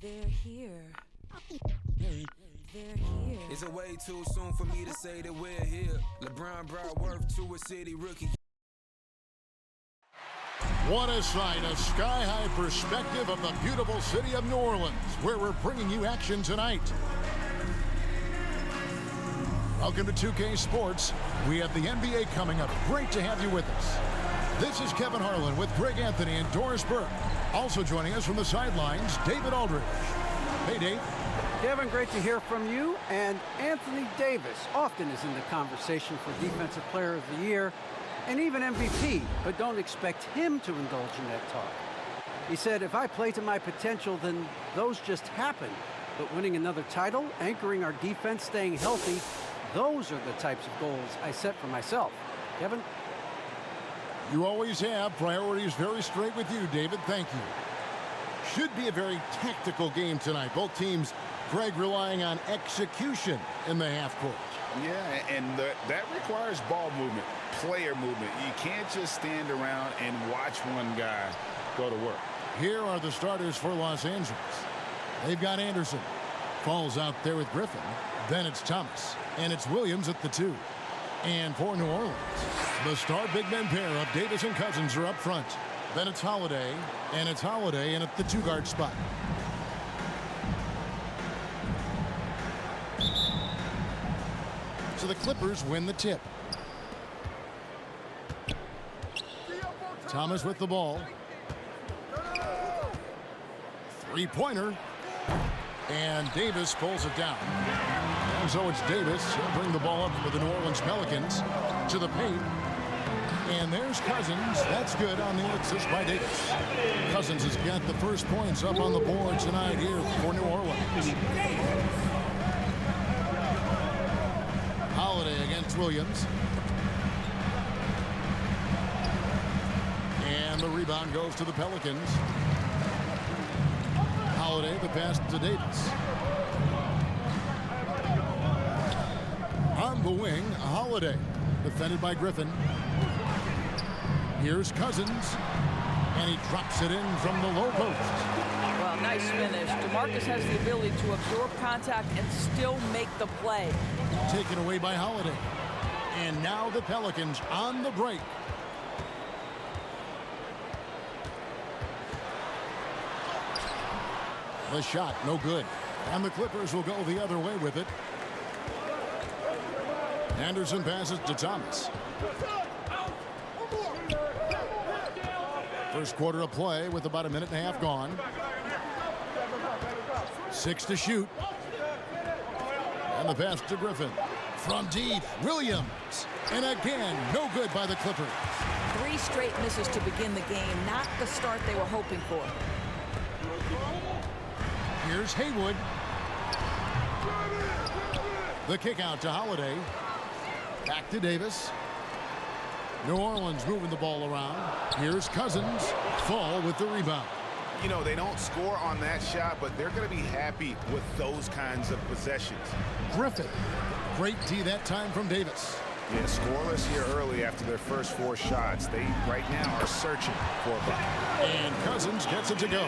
They're here. They're here. It's a way too soon for me to say that we're here. LeBron brought worth to a city rookie. What a sight, a sky-high perspective of the beautiful city of New Orleans, where we're bringing you action tonight. Welcome to 2K Sports. We have the NBA coming up. Great to have you with us. This is Kevin Harlan with Greg Anthony and Doris Burke. Also joining us from the sidelines, David Aldridge. Hey, Dave. Kevin, great to hear from you. And Anthony Davis often is in the conversation for Defensive Player of the Year and even MVP, but don't expect him to indulge in that talk. He said, if I play to my potential, then those just happen. But winning another title, anchoring our defense, staying healthy, those are the types of goals I set for myself. Kevin? You always have. Priorities very straight with you, David. Thank you. Should be a very tactical game tonight. Both teams, Greg, relying on execution in the half court. Yeah, and that requires ball movement, player movement. You can't just stand around and watch one guy go to work. Here are the starters for Los Angeles. They've got Anderson. Falls out there with Griffin. Then it's Thomas. And it's Williams at the 2. And for New Orleans, the star big men pair of Davis and Cousins are up front. Then it's Holiday. And it's Holiday in at the 2-guard spot. So the Clippers win the tip. Thomas with the ball. Three-pointer. And Davis pulls it down. And so it's Davis. He'll bring the ball up for the New Orleans Pelicans to the paint. And there's Cousins. That's good on the assist by Davis. Cousins has got the first points up on the board tonight here for New Orleans. Holiday against Williams. And the rebound goes to the Pelicans. Holiday, the pass to Davis. On the wing, Holiday. Defended by Griffin. Here's Cousins. And he drops it in from the low post. Well, nice finish. DeMarcus has the ability to absorb contact and still make the play. Taken away by Holiday. And now the Pelicans on the break. The shot, no good. And the Clippers will go the other way with it. Anderson passes to Thomas. First quarter of play with about a minute and a half gone. 6 to shoot. And the pass to Griffin. From deep, Williams. And again, no good by the Clippers. 3 straight misses to begin the game. Not the start they were hoping for. Here's Haywood. The kick out to Holiday. Back to Davis. New Orleans moving the ball around. Here's Cousins. Fall with the rebound. You know, they don't score on that shot, but they're going to be happy with those kinds of possessions. Griffin. Great D that time from Davis. Yeah, scoreless here early after their first 4 shots. They right now are searching for a bucket. And Cousins gets it to go.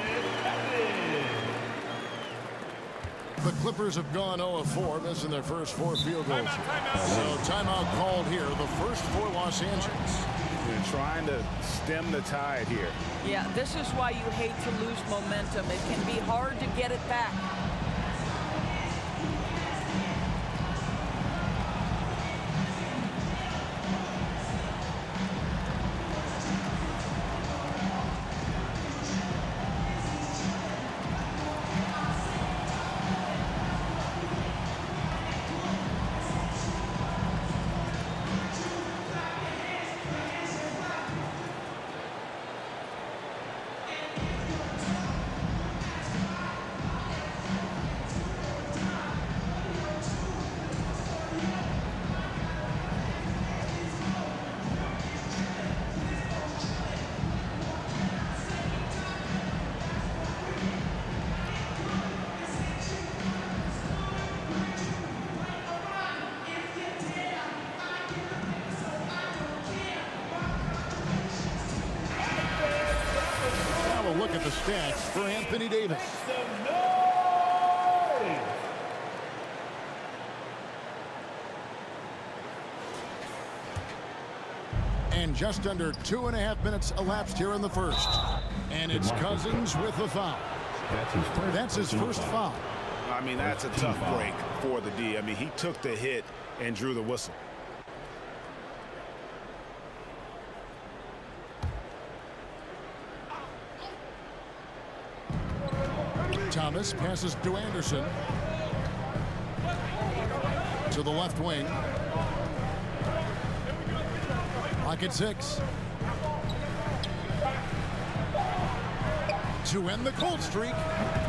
The Clippers have gone 0 of 4, missing their first 4 field goals. So timeout called here, the first for Los Angeles. They're trying to stem the tide here. Yeah, this is why you hate to lose momentum. It can be hard to get it back. Look at the stats for Anthony Davis. And just under 2.5 minutes elapsed here in the first. And it's Cousins with the foul. That's his first foul. I mean, that's a tough break for the D. I mean, he took the hit and drew the whistle. Thomas passes to Anderson. To the left wing. Lock at 6. To end the cold streak.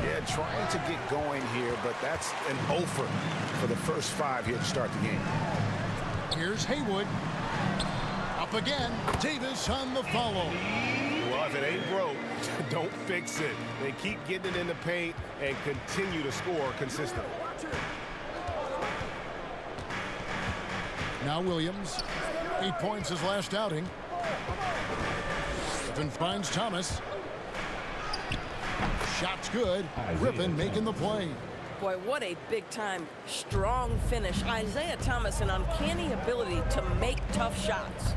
Yeah, trying to get going here, but that's an offer for the first 5 here to start the game. Here's Haywood. Up again. Davis on the follow. Well, if it ain't broke, don't fix it. They keep getting it in the paint and continue to score consistently. Now Williams. 8 points his last outing. Griffin finds Thomas. Shot's good. Griffin making the play. Boy, what a big-time, strong finish. Isaiah Thomas, an uncanny ability to make tough shots.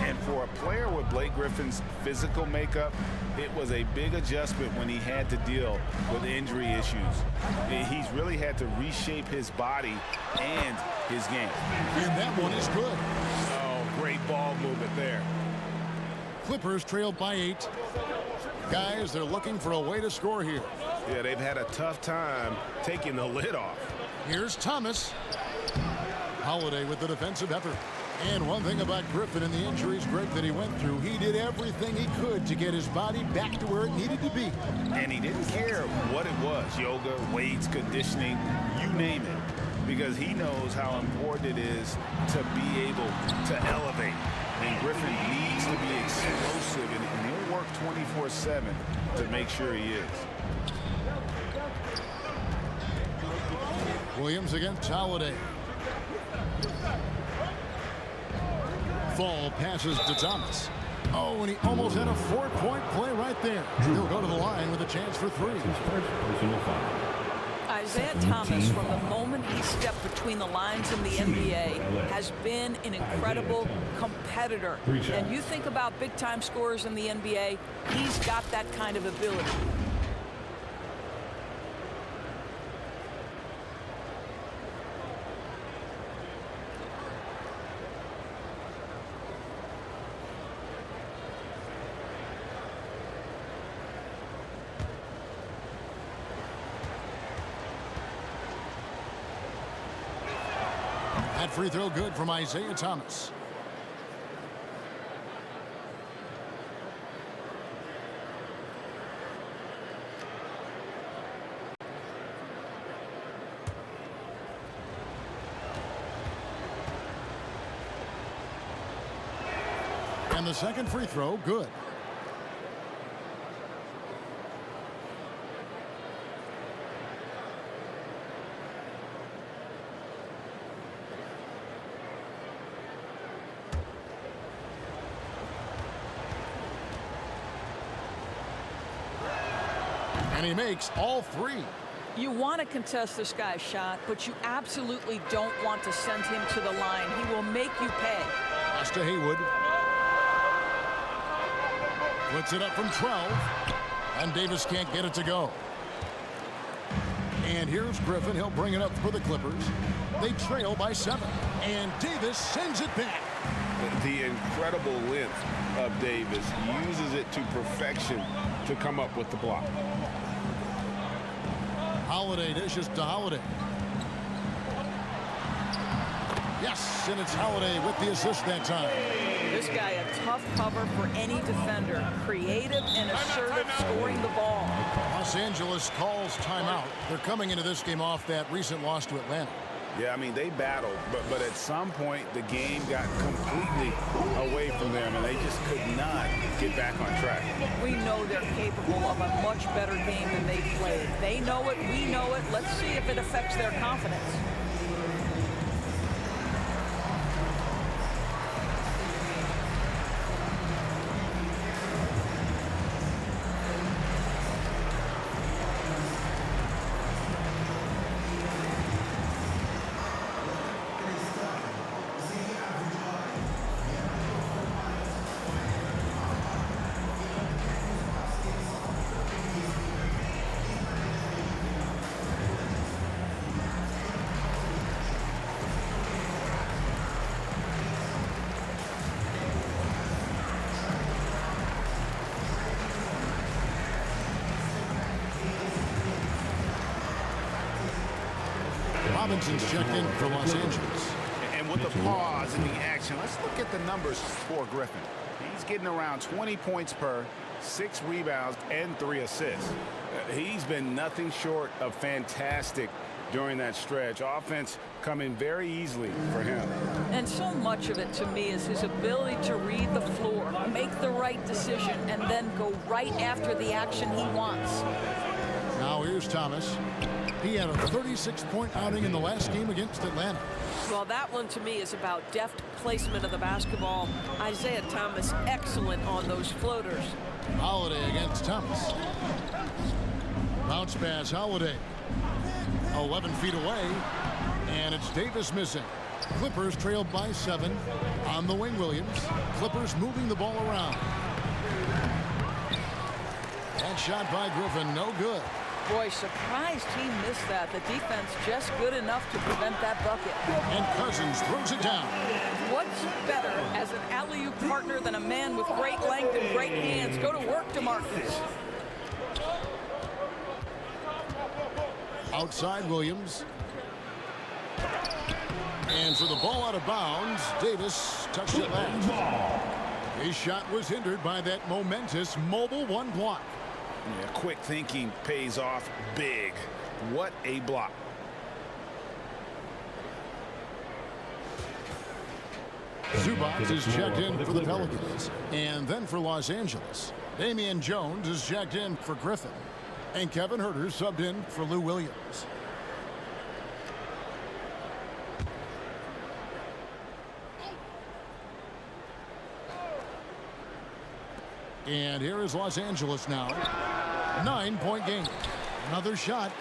And for a player with Blake Griffin's physical makeup, it was a big adjustment when he had to deal with injury issues. He's really had to reshape his body and his game. And that one is good. Oh, great ball movement there. Clippers trailed by 8. Guys, they're looking for a way to score here. Yeah, they've had a tough time taking the lid off. Here's Thomas. Holiday with the defensive effort. And one thing about Griffin and the injuries, Greg, that he went through, he did everything he could to get his body back to where it needed to be. And he didn't care what it was, yoga, weights, conditioning, you name it, because he knows how important it is to be able to elevate. And Griffin needs to be explosive, and he'll work 24/7 to make sure he is. Williams against Holiday. Fall passes to Thomas. Oh, and he almost had a 4-point play right there. He'll go to the line with a chance for 3. Isaiah Thomas, from the moment he stepped between the lines in the NBA, has been an incredible competitor. And you think about big-time scorers in the NBA, he's got that kind of ability. That free throw good from Isaiah Thomas. And the second free throw, good. And he makes all 3. You want to contest this guy's shot, but you absolutely don't want to send him to the line. He will make you pay. Pass to Haywood. Puts it up from 12. And Davis can't get it to go. And here's Griffin. He'll bring it up for the Clippers. They trail by 7. And Davis sends it back. The incredible length of Davis uses it to perfection to come up with the block. Holiday dishes to Holiday. Yes, and it's Holiday with the assist that time. This guy a tough cover for any defender. Creative and assertive scoring the ball. Los Angeles calls timeout. They're coming into this game off that recent loss to Atlanta. Yeah, I mean, they battled, but at some point the game got completely away from them, and they just could not get back on track. We know they're capable of a much better game than they played. They know it, we know it. Let's see if it affects their confidence. Robinson's checked in for Los Angeles. And with the pause in the action, let's look at the numbers for Griffin. He's getting around 20 points per, 6 rebounds, and 3 assists. He's been nothing short of fantastic during that stretch. Offense coming very easily for him. And so much of it to me is his ability to read the floor, make the right decision, and then go right after the action he wants. Now here's Thomas. He had a 36-point outing in the last game against Atlanta. Well, that one to me is about deft placement of the basketball. Isaiah Thomas, excellent on those floaters. Holiday against Thomas. Bounce pass, Holiday. 11 feet away, and it's Davis missing. Clippers trailed by 7 on the wing. Williams. Clippers moving the ball around. That shot by Griffin, no good. Boy, surprised he missed that. The defense just good enough to prevent that bucket. And Cousins throws it down. What's better as an alley-oop partner than a man with great length and great hands? Go to work, DeMarcus. Outside Williams. And for the ball out of bounds, Davis touched it last. His shot was hindered by that momentous mobile 1 block. Yeah, quick thinking pays off big. What a block. Zubac is checked in for the Pelicans. And then for Los Angeles, Damian Jones is checked in for Griffin. And Kevin Huerter subbed in for Lou Williams. And here is Los Angeles now. 9-point game. Another shot.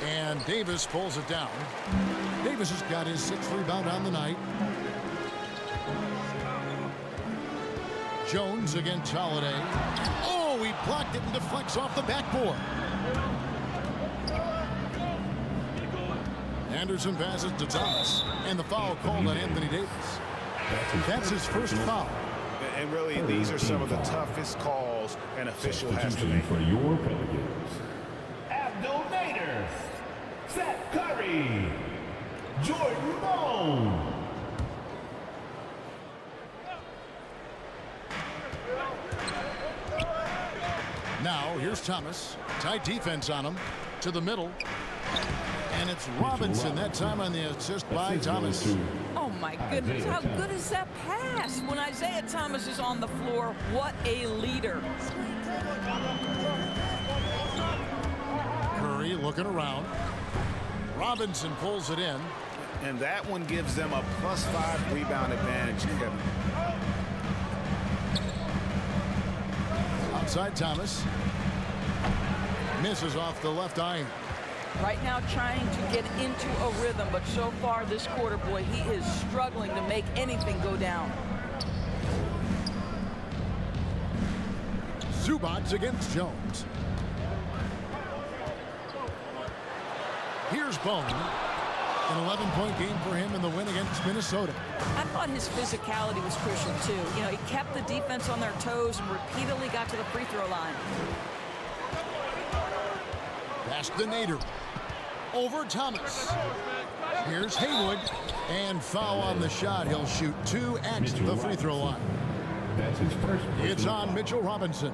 And Davis pulls it down. Davis has got his 6th rebound on the night. Jones against Holiday. Oh, he blocked it and deflects off the backboard. Anderson passes to Thomas. And the foul called on Anthony Davis. That's his first foul. And really, these are some of the toughest calls an official has to make. For your Pelicans, Abdul Nader, Seth Curry, Jordan Bone. Now, here's Thomas. Tight defense on him. To the middle. And it's Robinson that time on the assist by Thomas. Oh, my goodness. How good is that pass? When Isaiah Thomas is on the floor, what a leader. Curry looking around. Robinson pulls it in. And that one gives them a +5 rebound advantage, Kevin. Outside Thomas. Misses off the left iron. Right now trying to get into a rhythm, but so far this quarter, boy, he is struggling to make anything go down. Zubac against Jones. Here's Bone. An 11-point game for him in the win against Minnesota. I thought his physicality was crucial, too. You know, he kept the defense on their toes and repeatedly got to the free throw line. Pass to Nader. Over Thomas. Here's Haywood. And foul on the shot. He'll shoot 2 at the free throw line. That's his first. It's on Mitchell Robinson.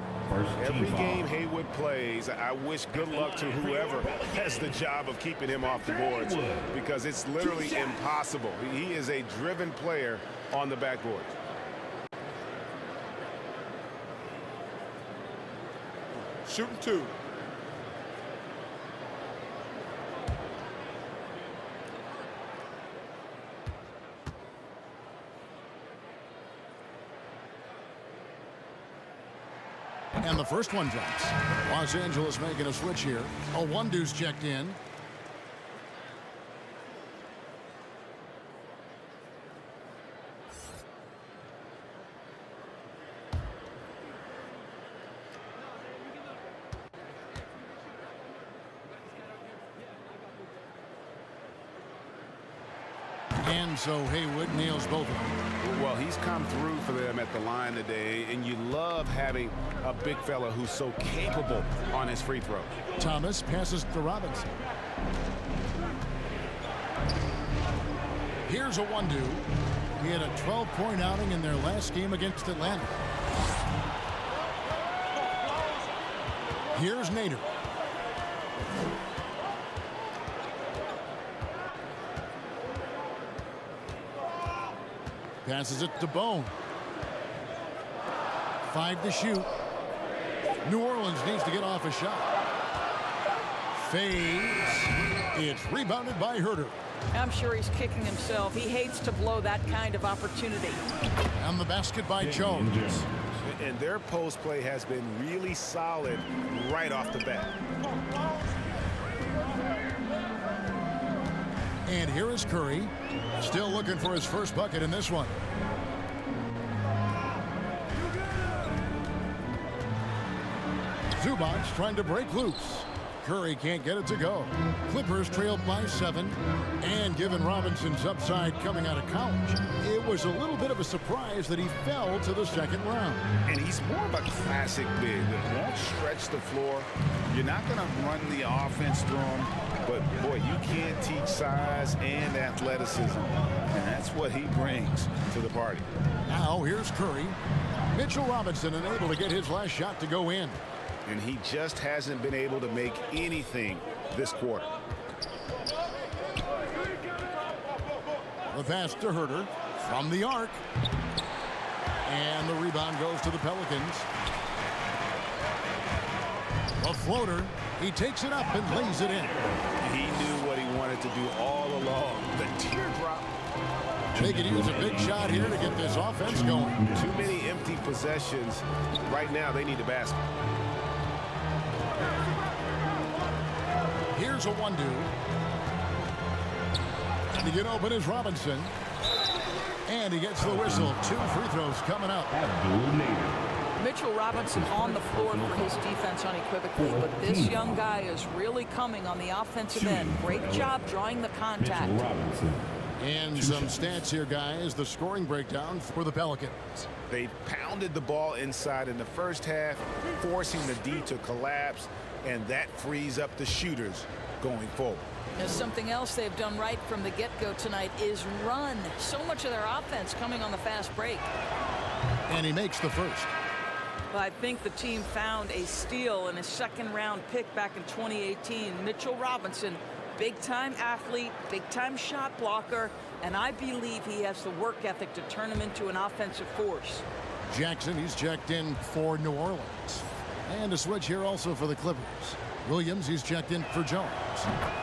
Every game Haywood plays, I wish good luck to whoever has the job of keeping him off the boards, because it's literally impossible. He is a driven player on the backboard. Shooting 2. And the first one drops. Los Angeles making a switch here. A 1-deuce checked in. And so Haywood nails both of them. Well, he's come through for them at the line today, and you love having a big fella who's so capable on his free throw. Thomas passes to Robinson. Here's a 1-2. He had a 12-point outing in their last game against Atlanta. Here's Nader. Passes it to Bone. 5 to shoot. New Orleans needs to get off a shot. Fades. It's rebounded by Herter. I'm sure he's kicking himself. He hates to blow that kind of opportunity. And the basket by Jones. And their post play has been really solid right off the bat. And here is Curry, still looking for his first bucket in this one. Zubac trying to break loose. Curry can't get it to go. Clippers trailed by 7. And given Robinson's upside coming out of college, it was a little bit of a surprise that he fell to the second round. And he's more of a classic big that won't stretch the floor. You're not going to run the offense through him, but boy, you can't teach size and athleticism. And that's what he brings to the party. Now here's Curry. Mitchell Robinson unable to get his last shot to go in. And he just hasn't been able to make anything this quarter. The pass to Herter from the arc. And the rebound goes to the Pelicans. A floater. He takes it up and lays it in. He knew what he wanted to do all along. The teardrop. They could use a big shot here to get this offense going. Too many empty possessions. Right now, they need a basket. Here's a 1-2. To get open is Robinson. And he gets the whistle. 2 free throws coming up. Mitchell Robinson on the floor for his defense unequivocally, but this young guy is really coming on the offensive end. Great job drawing the contact. And some stats here, guys. The scoring breakdown for the Pelicans. They pounded the ball inside in the first half, forcing the D to collapse, and that frees up the shooters going forward. There's something else they've done right from the get-go tonight is run. So much of their offense coming on the fast break. And he makes the first. Well, I think the team found a steal in a second-round pick back in 2018. Mitchell Robinson, big-time athlete, big-time shot blocker, and I believe he has the work ethic to turn him into an offensive force. Jackson, he's checked in for New Orleans. And a switch here also for the Clippers. Williams, he's checked in for Jones.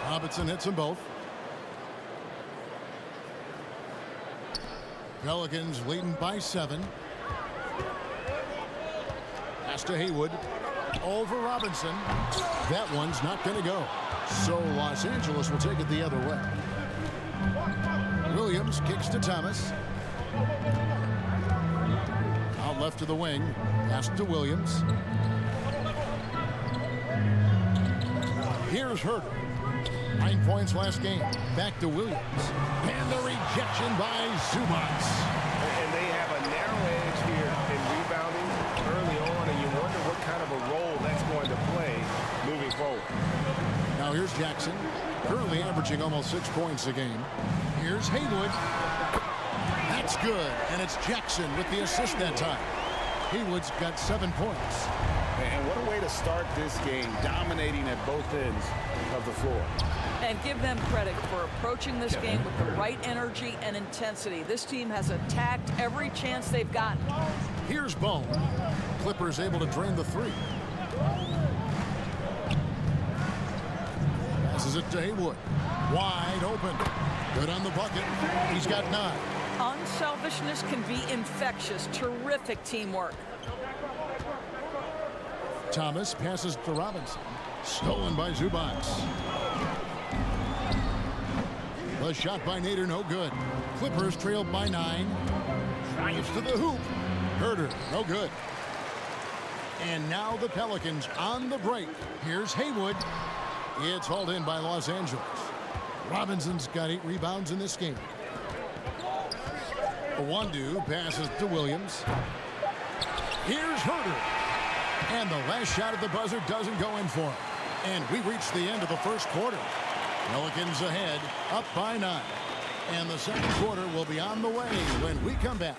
Robinson hits them both. Pelicans leading by 7. Pass to Haywood. Over Robinson. That one's not going to go. So Los Angeles will take it the other way. Williams kicks to Thomas. Out left to the wing. Pass to Williams. Here's Herter. 9 points last game. Back to Williams. And the rejection by Zubac. And they have a narrow edge here in rebounding early on, and you wonder what kind of a role that's going to play moving forward. Now here's Jackson. Currently averaging almost 6 points a game. Here's Haywood. That's good. And it's Jackson with the assist that time. Haywood's got 7 points. And what a way to start this game, dominating at both ends of the floor. And give them credit for approaching this game with the right energy and intensity. This team has attacked every chance they've gotten. Here's Bone. Clippers able to drain the 3. Passes it to Haywood. Wide open. Good on the bucket. He's got 9. Unselfishness can be infectious. Terrific teamwork. Thomas passes to Robinson. Stolen by Zubac. The shot by Nader, no good. Clippers trailed by 9. Drives to the hoop. Herter, no good. And now the Pelicans on the break. Here's Haywood. It's hauled in by Los Angeles. Robinson's got 8 rebounds in this game. A 1-2 passes to Williams. Here's Herter. And the last shot at the buzzer doesn't go in for him. And we reach the end of the first quarter. Pelicans ahead, up by 9. And the second quarter will be on the way when we come back.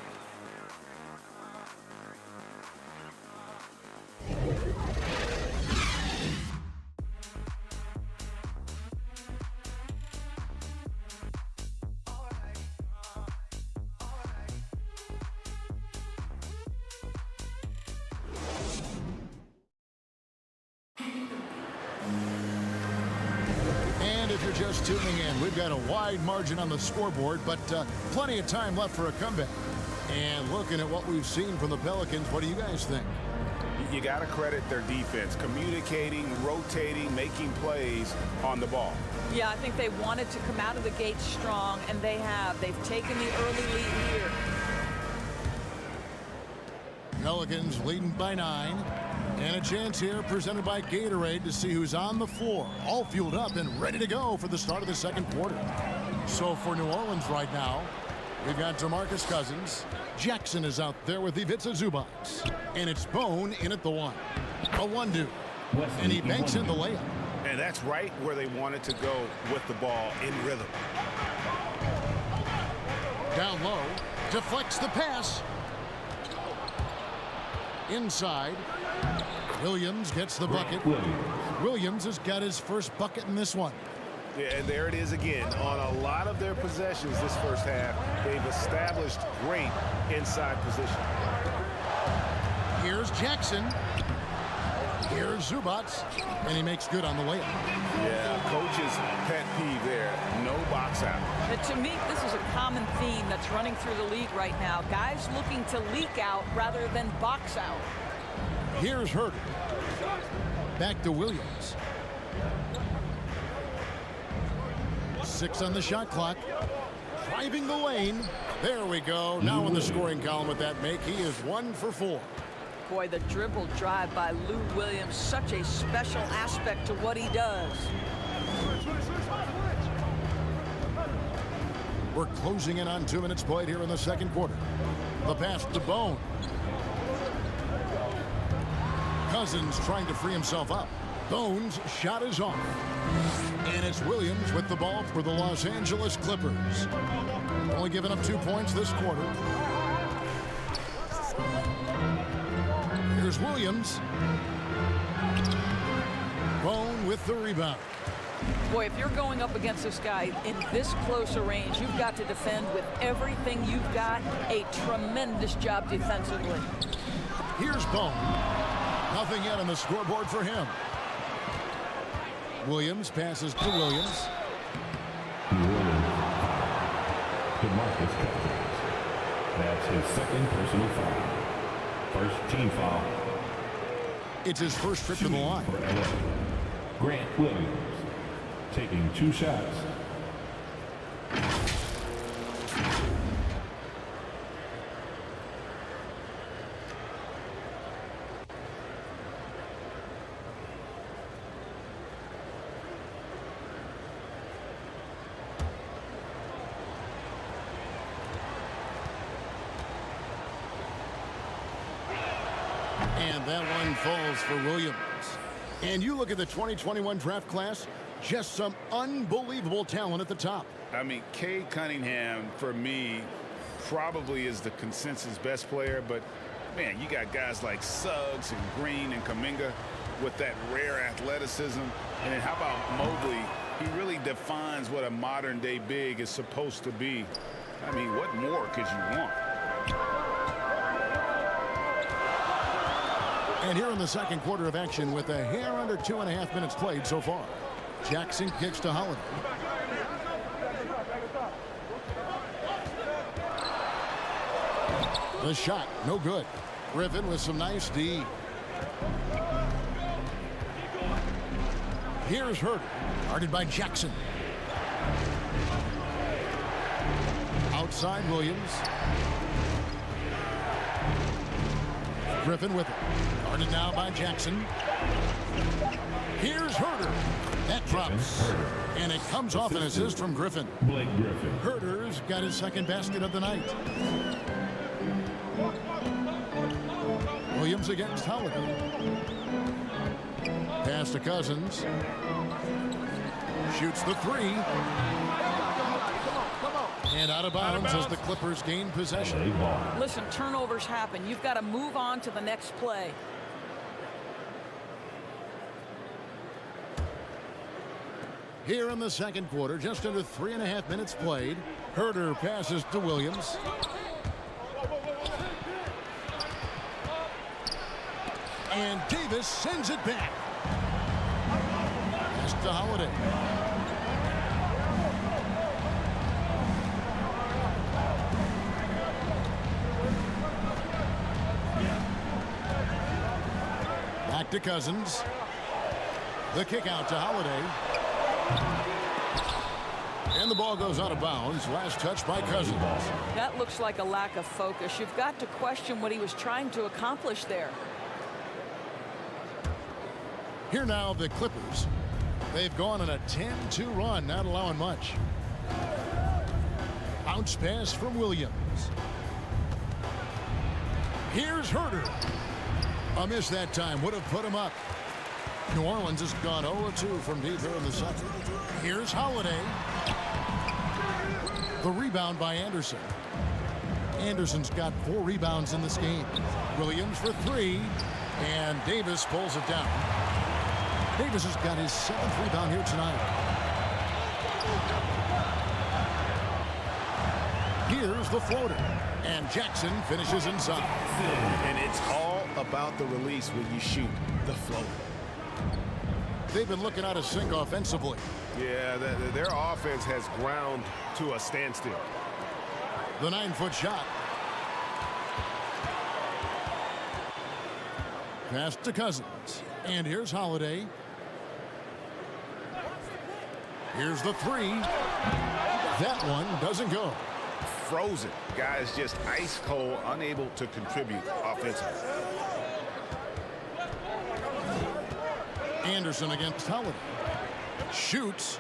If you're just tuning in, we've got a wide margin on the scoreboard, but plenty of time left for a comeback. And looking at what we've seen from the Pelicans, what do you guys think? You got to credit their defense, communicating, rotating, making plays on the ball. Yeah, I think they wanted to come out of the gate strong, and they have. They've taken the early lead here. Pelicans leading by 9. And a chance here presented by Gatorade to see who's on the floor, all fueled up and ready to go for the start of the second quarter. So for New Orleans right now, we've got DeMarcus Cousins. Jackson is out there with Ivica Zubac. And it's Bone in at the 1. A 1-2. And he banks in the layup. And that's right where they wanted to go with the ball in rhythm. Down low, deflects the pass. Inside. Williams gets the bucket. Williams has got his first bucket in this one. Yeah, and there it is again. On a lot of their possessions this first half, they've established great inside position. Here's Jackson. Here's Zubac. And he makes good on the layup. Yeah, coach's pet peeve there. No box out. And to me, this is a common theme that's running through the league right now. Guys looking to leak out rather than box out. Here's Herter. Back to Williams. 6 on the shot clock. Driving the lane. There we go. Now in the scoring column with that make, he is 1 for 4. Boy, the dribble drive by Lou Williams, such a special aspect to what he does. We're closing in on 2 minutes played here in the second quarter. The pass to Bone. Cousins trying to free himself up. Bone's shot is off. And it's Williams with the ball for the Los Angeles Clippers. Only giving up 2 points this quarter. Here's Williams. Bone with the rebound. Boy, if you're going up against this guy in this close a range, you've got to defend with everything you've got. A tremendous job defensively. Here's Bone. Nothing yet on the scoreboard for him. Williams passes to Williams. DeMarcus Cousins. That's his second personal foul. First team foul. It's his first trip to the line. For LA. Grant Williams taking 2 shots. And that one falls for Williams. And you look at the 2021 draft class, just some unbelievable talent at the top. I mean, Cade Cunningham, for me, probably is the consensus best player. But, man, you got guys like Suggs and Green and Kuminga with that rare athleticism. And then how about Mobley? He really defines what a modern-day big is supposed to be. I mean, what more could you want? And here in the second quarter of action with a hair under 2.5 minutes played so far. Jackson kicks to Holiday. The shot, no good. Griffin with some nice D. Here's Herter, guarded by Jackson. Outside Williams. Griffin with it. Guarded now by Jackson. Here's Herter. That drops. And it comes off an assist from Griffin. Blake Griffin. Herter's got his second basket of the night. Williams against Holiday. Pass to Cousins. Shoots the 3. And out of bounds as the Clippers gain possession. LA ball. Listen, turnovers happen. You've got to move on to the next play. Here in the second quarter, just under 3.5 minutes played. Herter passes to Williams. And Davis sends it back. Pass to Holiday. Back to Cousins. The kick out to Holiday. And the ball goes out of bounds. Last touch by Cousins. That looks like a lack of focus. You've got to question what he was trying to accomplish there. Here now the Clippers. They've gone on a 10-2 run, not allowing much. Bounce pass from Williams. Here's Herter. A miss that time would have put him up. New Orleans has gone 0-2 from deep here in the second. Here's Holiday. The rebound by Anderson. Anderson's got 4 rebounds in this game. Williams for 3. And Davis pulls it down. Davis has got his 7th rebound here tonight. Here's the floater. And Jackson finishes inside. And it's all about the release when you shoot the floater. They've been looking out of sync offensively. Yeah, their offense has ground to a standstill. The 9-foot shot. Pass to Cousins. And here's Holiday. Here's the 3. That one doesn't go. Frozen. Guys just ice cold, unable to contribute offensively. Anderson against Holiday. Shoots.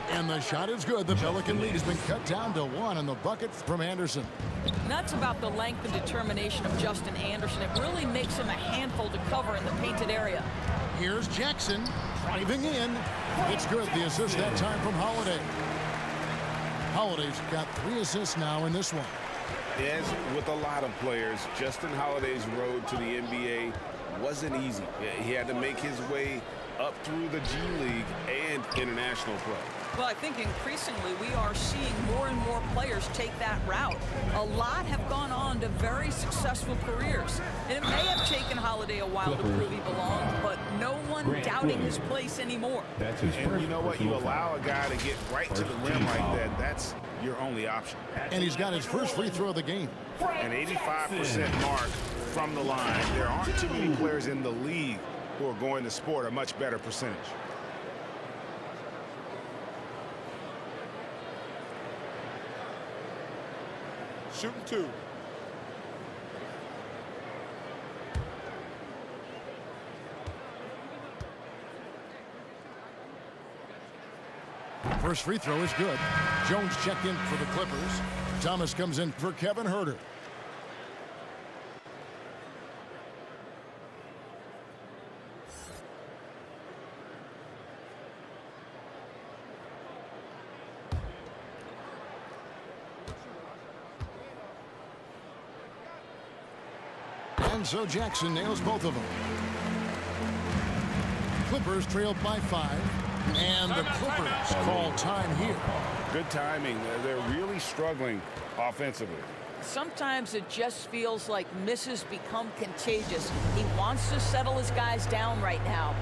And the shot is good. The Pelican lead has been cut down to 1 on the bucket from Anderson. And that's about the length and determination of Justin Anderson. It really makes him a handful to cover in the painted area. Here's Jackson driving in. It's good. The assist that time from Holiday. Holiday's got 3 assists now in this one. As with a lot of players, Justin Holiday's road to the NBA wasn't easy. He had to make his way up through the G League and international play. Well, I think increasingly we are seeing more and more players take that route. A lot have gone on to very successful careers. And it may have taken Holiday a while to prove he belonged, but no one doubting his place anymore. That's his And first you know what? You personal allow a guy to get right to the rim like that, that's your only option. And he's got his first free throw of the game. An 85% mark from the line. There aren't too many players in the league who are going to score a much better percentage. Shooting 2. First free throw is good. Jones checked in for the Clippers. Thomas comes in for Kevin Herter. And so Jackson nails both of them. Clippers trailed by 5. And the Clippers call time here. Good timing. They're really struggling offensively. Sometimes it just feels like misses become contagious. He wants to settle his guys down right now.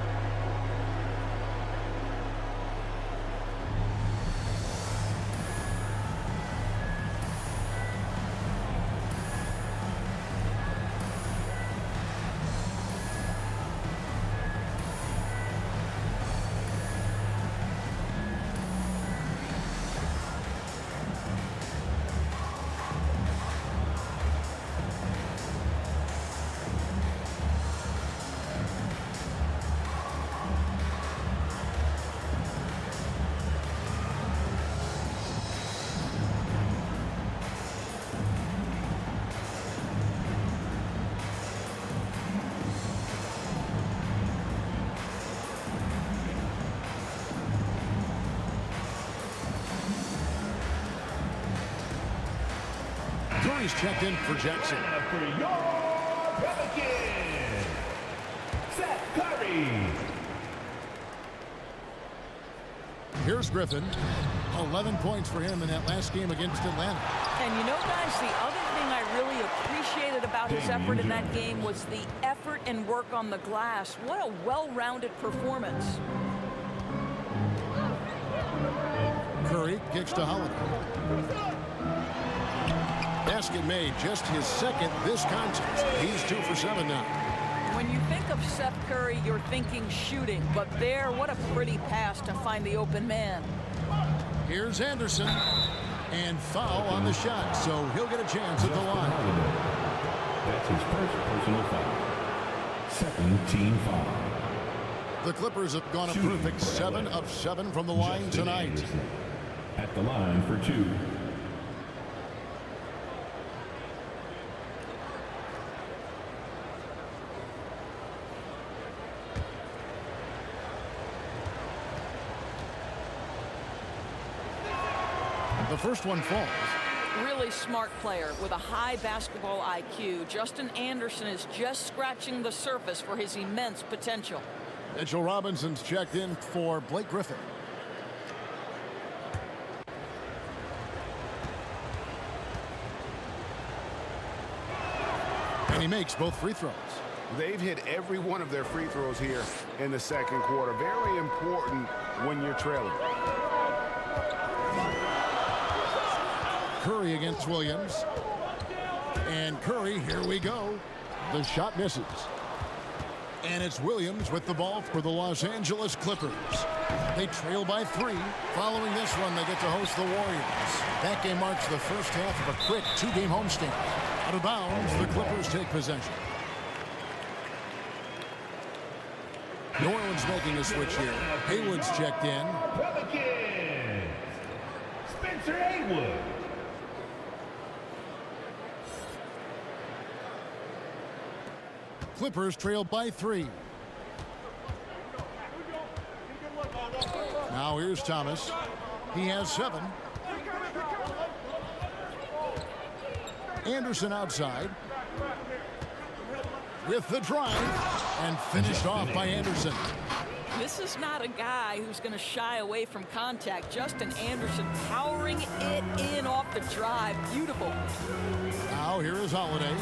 Curry's checked in for Jackson. And for your Pelicans, Seth Curry. Here's Griffin. 11 points for him in that last game against Atlanta. And you know, guys, the other thing I really appreciated about his effort in that game was the effort and work on the glass. What a well-rounded performance. Curry kicks to Holiday. Basket made, just his second this contest. He's 2 for 7 now. When you think of Seth Curry, you're thinking shooting. But there, what a pretty pass to find the open man. Here's Anderson. And foul on the shot, so he'll get a chance at the line. That's his first personal foul. Second team foul. The Clippers have gone a perfect 7 of 7 from the line tonight. Anderson at the line for 2. The first one falls. Really smart player with a high basketball IQ. Justin Anderson is just scratching the surface for his immense potential. Mitchell Robinson's checked in for Blake Griffin. And he makes both free throws. They've hit every one of their free throws here in the second quarter. Very important when you're trailing. Curry against Williams. And Curry, here we go. The shot misses. And it's Williams with the ball for the Los Angeles Clippers. They trail by 3. Following this run, they get to host the Warriors. That game marks the first half of a quick 2-game homestand. Out of bounds, the Clippers take possession. New Orleans making a switch here. Haywood's checked in. Pelicans, Spencer Haywood. Clippers trail by 3. Now here's Thomas. He has 7. Anderson outside. With the drive. And finished off by Anderson. This is not a guy who's going to shy away from contact. Justin Anderson powering it in off the drive. Beautiful. Now here is Holiday.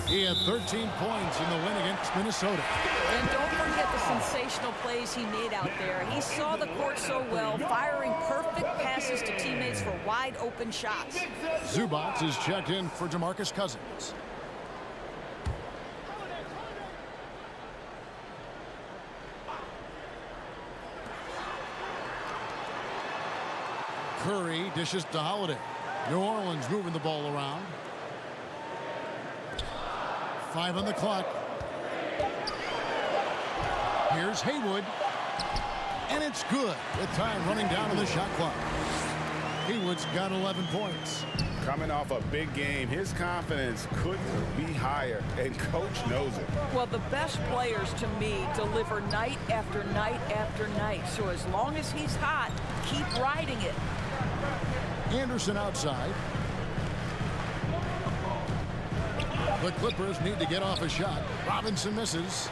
He had 13 points in the win against Minnesota. And don't forget the sensational plays he made out there. He saw the court so well, firing perfect passes to teammates for wide open shots. Zubac is checked in for DeMarcus Cousins. Curry dishes to Holiday. New Orleans moving the ball around. 5 on the clock. Here's Haywood. And it's good with time running down on the shot clock. Haywood's got 11 points. Coming off a big game, his confidence couldn't be higher, and coach knows it. Well, the best players to me deliver night after night after night. So as long as he's hot, keep riding it. Anderson outside. The Clippers need to get off a shot. Robinson misses.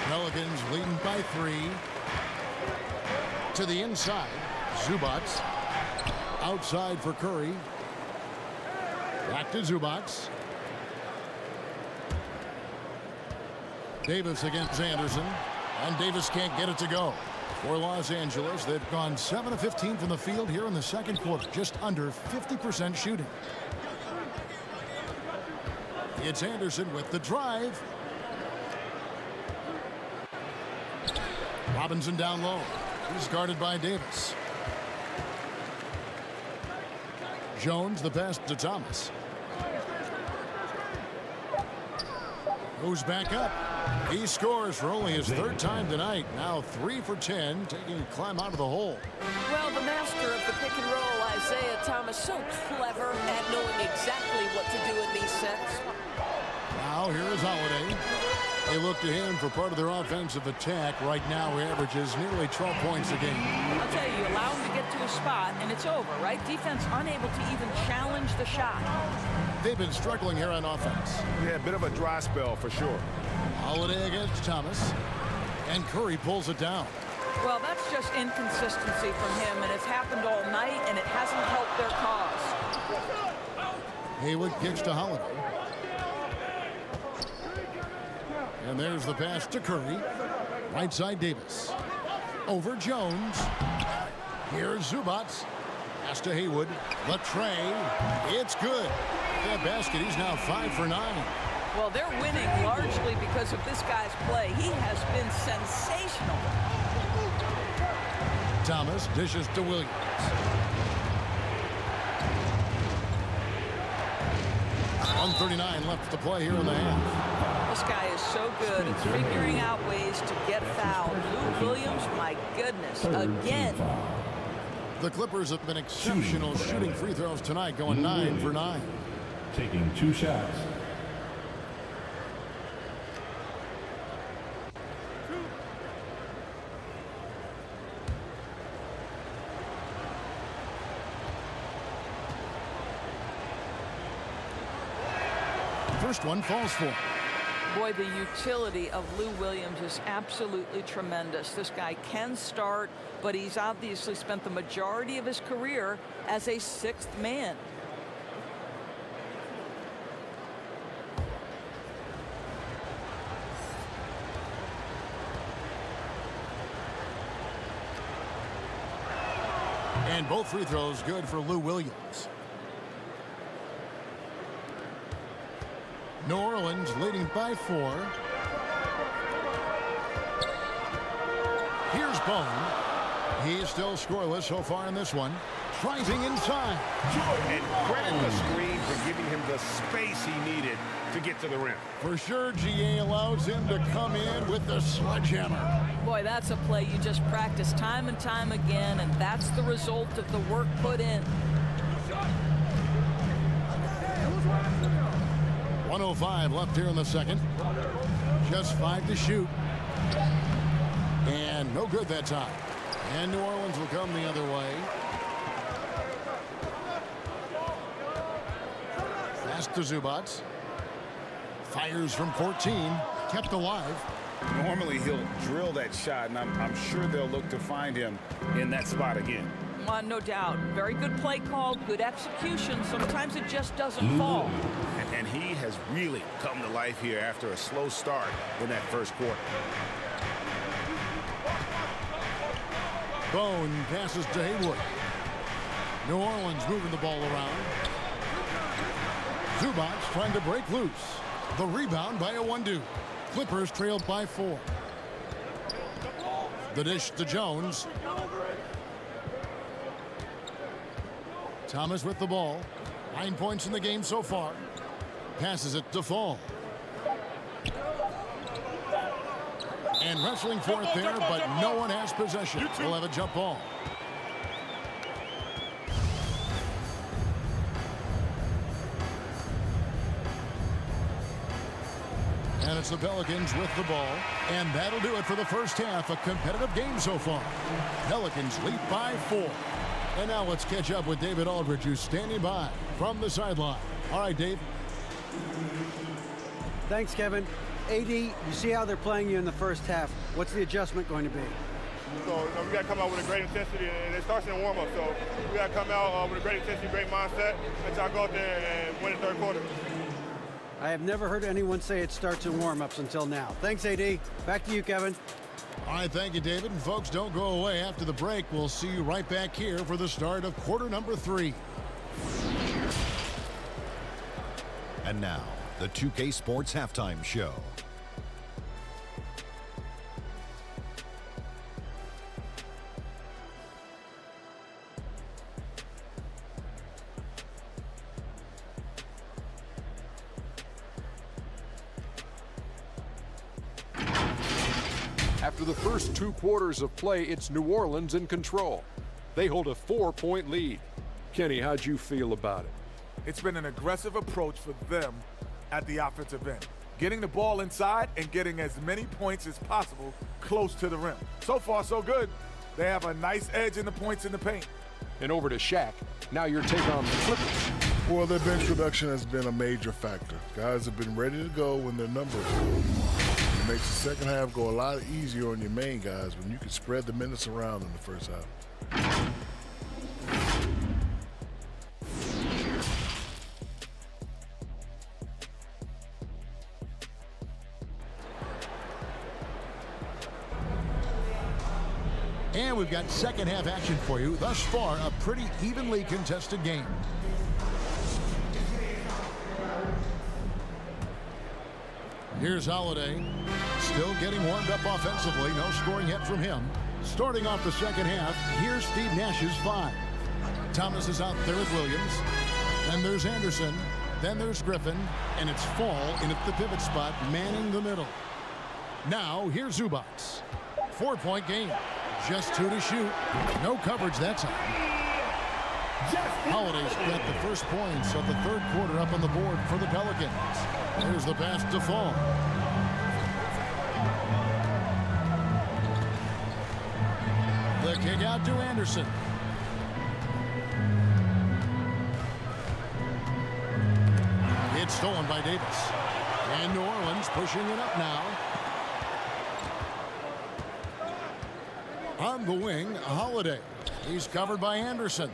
Pelicans leading by 3. To the inside. Zubac. Outside for Curry. Back to Zubac. Davis against Anderson. And Davis can't get it to go. For Los Angeles, they've gone 7 of 15 from the field here in the second quarter. Just under 50% shooting. It's Anderson with the drive. Robinson down low. He's guarded by Davis. Jones the pass to Thomas. Goes back up. He scores for only his 3rd time tonight. Now 3 for 10, taking a climb out of the hole. Well, the master of the pick and roll, Isaiah Thomas, so clever at knowing exactly what to do in these sets. Now here is Holiday. They look to him for part of their offensive attack. Right now, he averages nearly 12 points a game. I'll tell you allow him to get to a spot, and it's over, right? Defense unable to even challenge the shot. They've been struggling here on offense. Yeah, a bit of a dry spell for sure. Holiday against Thomas. And Curry pulls it down. Well, that's just inconsistency from him, and it's happened all night, and it hasn't helped their cause. Haywood kicks to Holiday. And there's the pass to Curry. Right side Davis. Over Jones. Here's Zubats. Pass to Haywood. The tray. It's good. That basket, he's now 5 for 9. Well, they're winning largely because of this guy's play. He has been sensational. Thomas dishes to Williams. .139 left to play here in the half. This guy is so good at figuring out ways to get fouled. Lou Williams, my goodness, again. The Clippers have been exceptional shooting free throws tonight, going 9 for 9. Taking 2 shots. First one falls for. Boy, the utility of Lou Williams is absolutely tremendous. This guy can start, but he's obviously spent the majority of his career as a 6th man. And both free throws good for Lou Williams. New Orleans leading by 4. Here's Bone. He's still scoreless so far in this one. Rising inside. And credit the screen for giving him the space he needed to get to the rim. For sure, GA allows him to come in with the sledgehammer. Boy, that's a play you just practice time and time again, and that's the result of the work put in. 1:05 left here in the second. Just 5 to shoot. And no good that time. And New Orleans will come the other way. Pass to Zubats. Fires from 14. Kept alive. Normally he'll drill that shot, and I'm sure they'll look to find him in that spot again. No doubt. Very good play call, good execution. Sometimes it just doesn't fall. And he has really come to life here after a slow start in that first quarter. Bone passes to Haywood. New Orleans moving the ball around. Zubats trying to break loose. The rebound by a 1-2. Clippers trailed by 4. The dish to Jones. Thomas with the ball. 9 points in the game so far. Passes it to Fall. And wrestling for it there, but no one has possession. We'll have a jump ball. And it's the Pelicans with the ball. And that'll do it for the first half. A competitive game so far. Pelicans lead by 4. And now let's catch up with David Aldridge, who's standing by from the sideline. All right, Dave. Thanks, Kevin. AD, you see how they're playing you in the first half. What's the adjustment going to be? So we got to come out with a great intensity, and it starts in the warm-up. So we got to come out with a great intensity, great mindset, and try to go out there and win the third quarter. I have never heard anyone say it starts in warm-ups until now. Thanks, AD. Back to you, Kevin. All right, thank you, David. And folks, don't go away. After the break, we'll see you right back here for the start of quarter number 3. And now, the 2K Sports Halftime Show. After the first 2 quarters of play, it's New Orleans in control. They hold a 4-point lead. Kenny, how'd you feel about it? It's been an aggressive approach for them at the offensive end. getting the ball inside and getting as many points as possible close to the rim. So far, so good. They have a nice edge in the points in the paint. And over to Shaq. Now your take on the Clippers. Well, their bench production has been a major factor. Guys have been ready to go when their numbers go. It makes the second half go a lot easier on your main guys when you can spread the minutes around in the first half. And we've got second half action for you. Thus far, a pretty evenly contested game. Here's Holiday, still getting warmed up offensively. No scoring yet from him. Starting off the second half, here's Steve Nash's 5. Thomas is out there with Williams. Then there's Anderson. Then there's Griffin. And it's Fall in at the pivot spot, manning the middle. Now, here's Zubac. 4-point game. Just 2 to shoot. No coverage that time. Holiday's got the first points of the third quarter up on the board for the Pelicans. There's the pass to Fall. The kick out to Anderson. It's stolen by Davis. And New Orleans pushing it up now. On the wing, Holiday. He's covered by Anderson.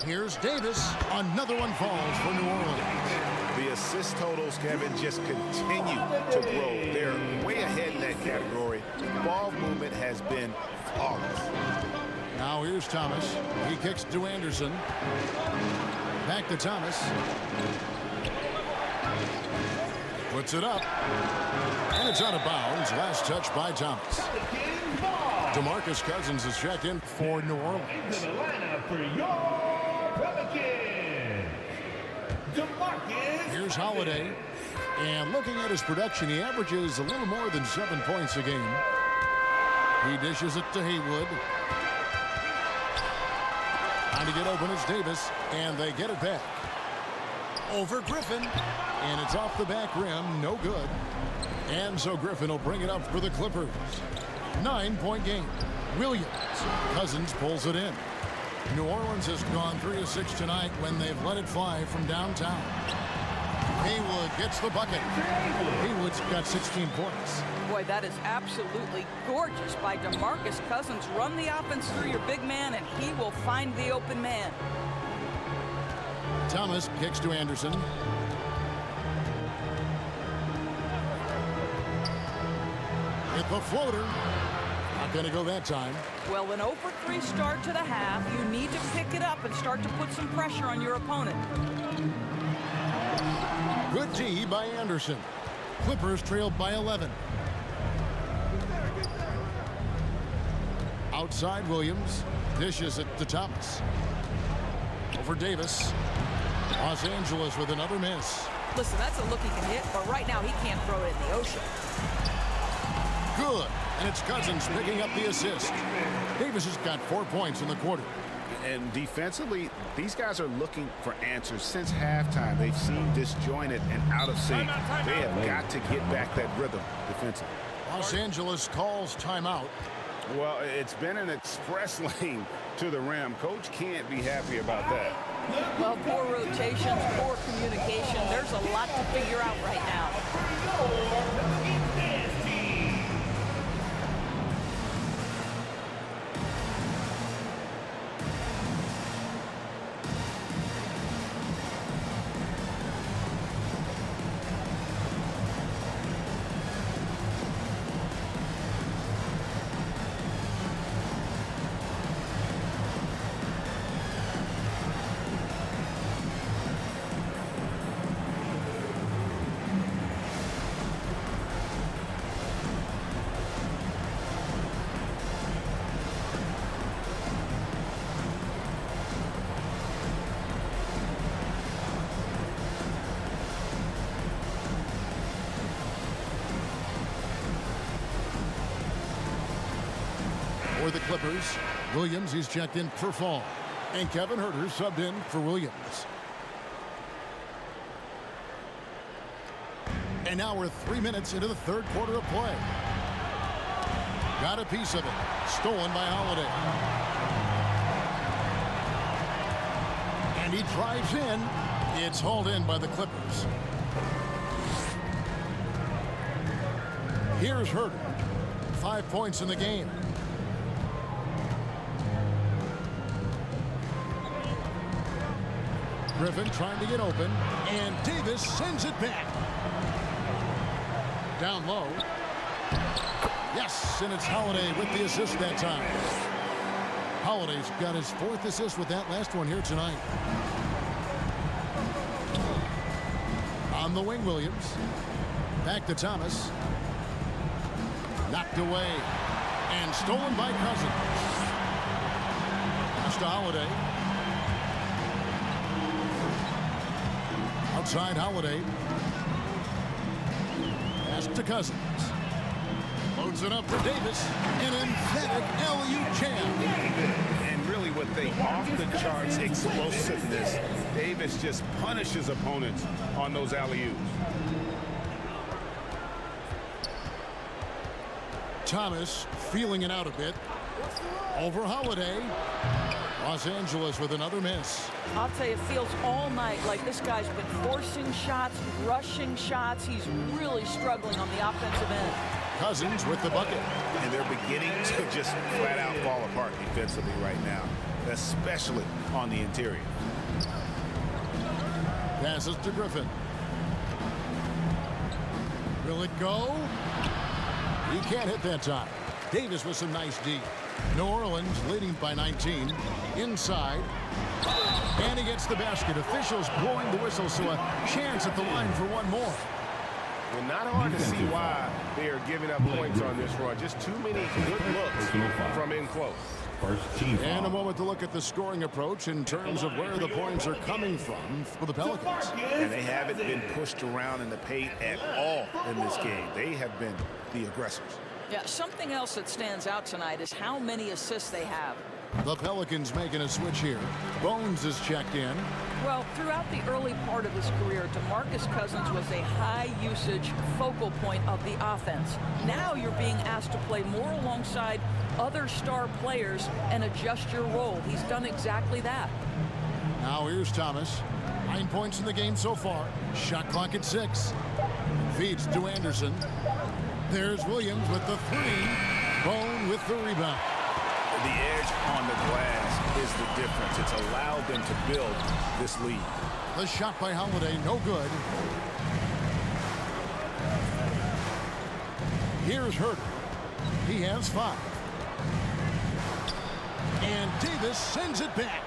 Here's Davis. Another one falls for New Orleans. The assist totals, Kevin, just continue to grow. They're way ahead in that category. Ball movement has been flawless. Now here's Thomas. He kicks to Anderson. Back to Thomas. Puts it up. And it's out of bounds. Last touch by Thomas. DeMarcus Cousins is checked in for New Orleans. To the lineup for your Pelicans, DeMarcus. Here's Holiday. And looking at his production, he averages a little more than 7 points a game. He dishes it to Haywood. Trying to get open is Davis, and they get it back. Over Griffin, and it's off the back rim, no good. And so Griffin will bring it up for the Clippers. 9-point game. Williams. Cousins pulls it in. New Orleans has gone 3 of 6 tonight when they've let it fly from downtown. Haywood gets the bucket. Haywood's got 16 points. Boy, that is absolutely gorgeous by DeMarcus Cousins. Run the offense through your big man, and he will find the open man. Thomas kicks to Anderson. Hit the floater. Not going to go that time. Well, an 0-for-3 start to the half. You need to pick it up and start to put some pressure on your opponent. Good D by Anderson. Clippers trailed by 11. Outside Williams. Dishes it to Thomas. Over Davis. Los Angeles with another miss. Listen, that's a look he can hit, but right now he can't throw it in the ocean. Good. And it's Cousins picking up the assist. Davis has got 4 points in the quarter. And defensively, these guys are looking for answers since halftime. They've seemed disjointed and out of sync. They have got to get back that rhythm defensively. Los Angeles calls timeout. Well, it's been an express lane to the rim. Coach can't be happy about that. Well, poor rotations, poor communication. There's a lot to figure out right now. For the Clippers, Williams, he's checked in for Fall. And Kevin Huerter subbed in for Williams. And now we're 3 minutes into the third quarter of play. Got a piece of it. Stolen by Holiday. And he drives in. It's hauled in by the Clippers. Here's Herter. 5 points in the game. Griffin trying to get open. And Davis sends it back. Down low. Yes, and it's Holiday with the assist that time. Holiday's got his 4th assist with that last one here tonight. On the wing, Williams. Back to Thomas. Knocked away. And stolen by Cousins. Pass to Holiday. Outside Holiday. Pass to Cousins. Loads it up for Davis. An emphatic LU jam. And really with the off-the-charts explosiveness, Davis just punishes opponents on those alley-oops. Thomas feeling it out a bit. Over Holiday. Los Angeles with another miss. I'll tell you, it feels all night like this guy's been forcing shots, rushing shots. He's really struggling on the offensive end. Cousins with the bucket. And they're beginning to just flat out fall apart defensively right now, especially on the interior. Passes to Griffin. Will it go? He can't hit that time. Davis with some nice D. New Orleans leading by 19. Inside. And he gets the basket. Officials blowing the whistle, so a chance at the line for one more. Well, not hard to see why they are giving up points on this run. Just too many good looks from in close. First team foul. And a moment to look at the scoring approach in terms of where the points are coming from for the Pelicans. And they haven't been pushed around in the paint at all in this game. They have been the aggressors. Yeah, something else that stands out tonight is how many assists they have. The Pelicans making a switch here. Bones is checked in. Well, throughout the early part of his career, DeMarcus Cousins was a high-usage focal point of the offense. Now you're being asked to play more alongside other star players and adjust your role. He's done exactly that. Now here's Thomas. 9 points in the game so far. Shot clock at 6. Feeds to Anderson. There's Williams with the 3. Bone with the rebound. The edge on the glass is the difference. It's allowed them to build this lead. The shot by Holiday, no good. Here's Herter. He has 5. And Davis sends it back.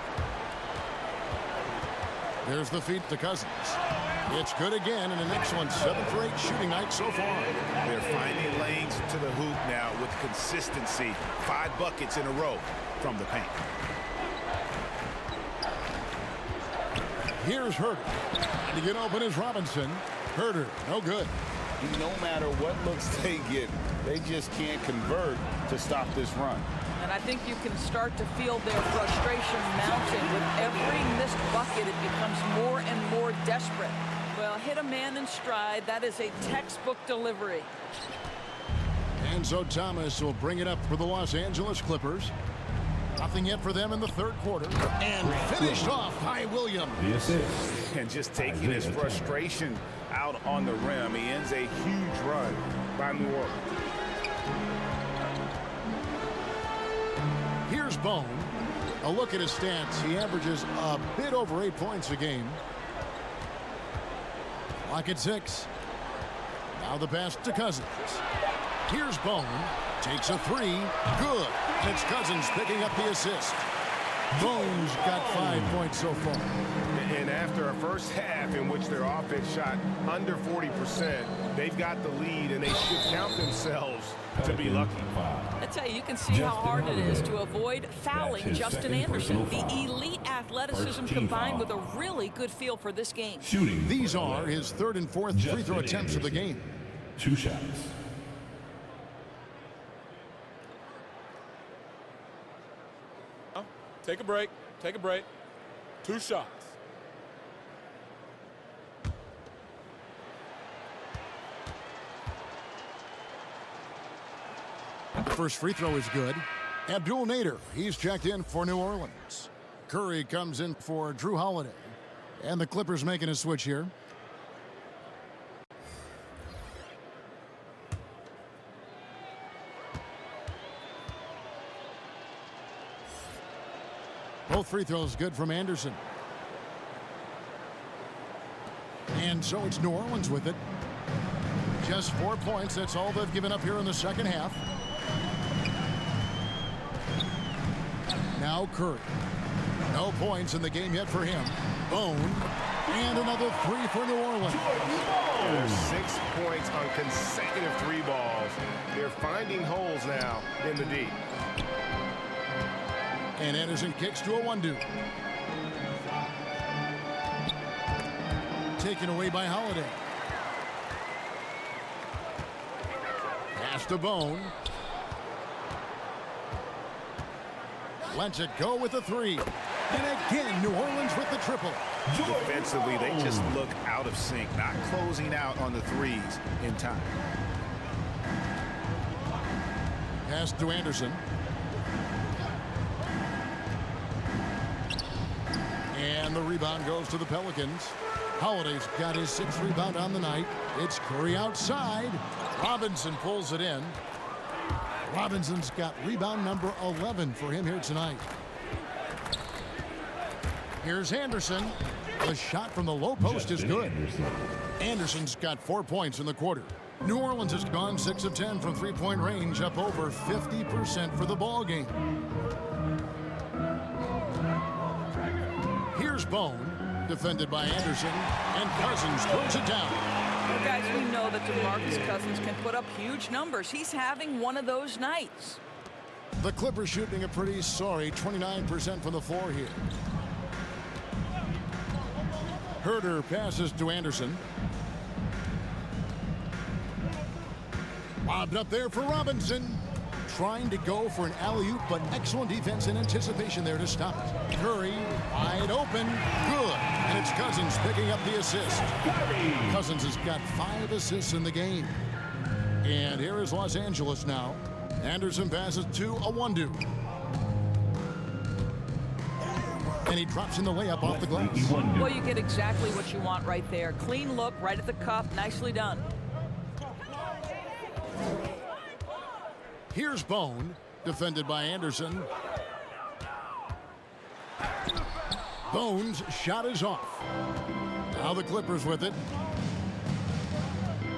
There's the feed to Cousins. It's good again, and an excellent 7 for 8 shooting night so far. They're finding lanes to the hoop now with consistency. 5 buckets in a row from the paint. Here's Herter. To get open is Robinson. Herter, no good. No matter what looks they get, they just can't convert to stop this run. And I think you can start to feel their frustration mounting. With every missed bucket, it becomes more and more desperate. Well, hit a man in stride. That is a textbook delivery. And so Thomas will bring it up for the Los Angeles Clippers. Nothing yet for them in the third quarter. And finished off by Williams. The assist. And just taking his frustration out on the rim. He ends a huge run by New Orleans. Here's Bone. A look at his stats. He averages a bit over 8 points a game. Clock at 6. Now the pass to Cousins. Here's Bone. Takes a 3. Good. And it's Cousins picking up the assist. Bone's got 5 points so far. And after a first half in which their offense shot under 40%, they've got the lead, and they should count themselves to be lucky. I tell you, you can see how hard it is to avoid fouling Justin Anderson. The elite athleticism combined with a really good feel for this game. Shooting. These are his 3rd and 4th free throw attempts of the game. 2 shots. Take a break. Take a break. 2 shots. First free throw is good. Abdul Nader, he's checked in for New Orleans. Curry comes in for Drew Holiday. And the Clippers making a switch here. Both free throws good from Anderson. And so it's New Orleans with it. Just 4 points. That's all they've given up here in the second half. Now Curry. No points in the game yet for him. Bone. And another three for New Orleans. There's 6 points on consecutive 3 balls. They're finding holes now in the D. And Anderson kicks to a 1-2. Taken away by Holiday. Pass to Bone. Lets it go with a 3. And again, New Orleans with the triple. Defensively, they just look out of sync, not closing out on the threes in time. Pass to Anderson. And the rebound goes to the Pelicans. Holiday's got his 6th rebound on the night. It's Curry outside. Robinson pulls it in. Robinson's got rebound number 11 for him here tonight. Here's Anderson. The shot from the low post is good. Anderson's got 4 points in the quarter. New Orleans has gone 6 of 10 from three-point range, up over 50% for the ball game. Here's Bone, defended by Anderson, and Cousins throws it down. Well, guys, we know that DeMarcus Cousins can put up huge numbers. He's having one of those nights. The Clippers shooting a pretty sorry 29% from the floor here. Herter passes to Anderson. Lobbed up there for Robinson. Trying to go for an alley-oop, but excellent defense and anticipation there to stop it. Curry, wide open, good. And it's Cousins picking up the assist. Cousins has got 5 assists in the game. And here is Los Angeles now. Anderson passes to a 1-2. And he drops in the layup off the glass. Well, you get exactly what you want right there. Clean look, right at the cup, nicely done. Here's Bone, defended by Anderson. Bone's shot is off. Now the Clippers with it.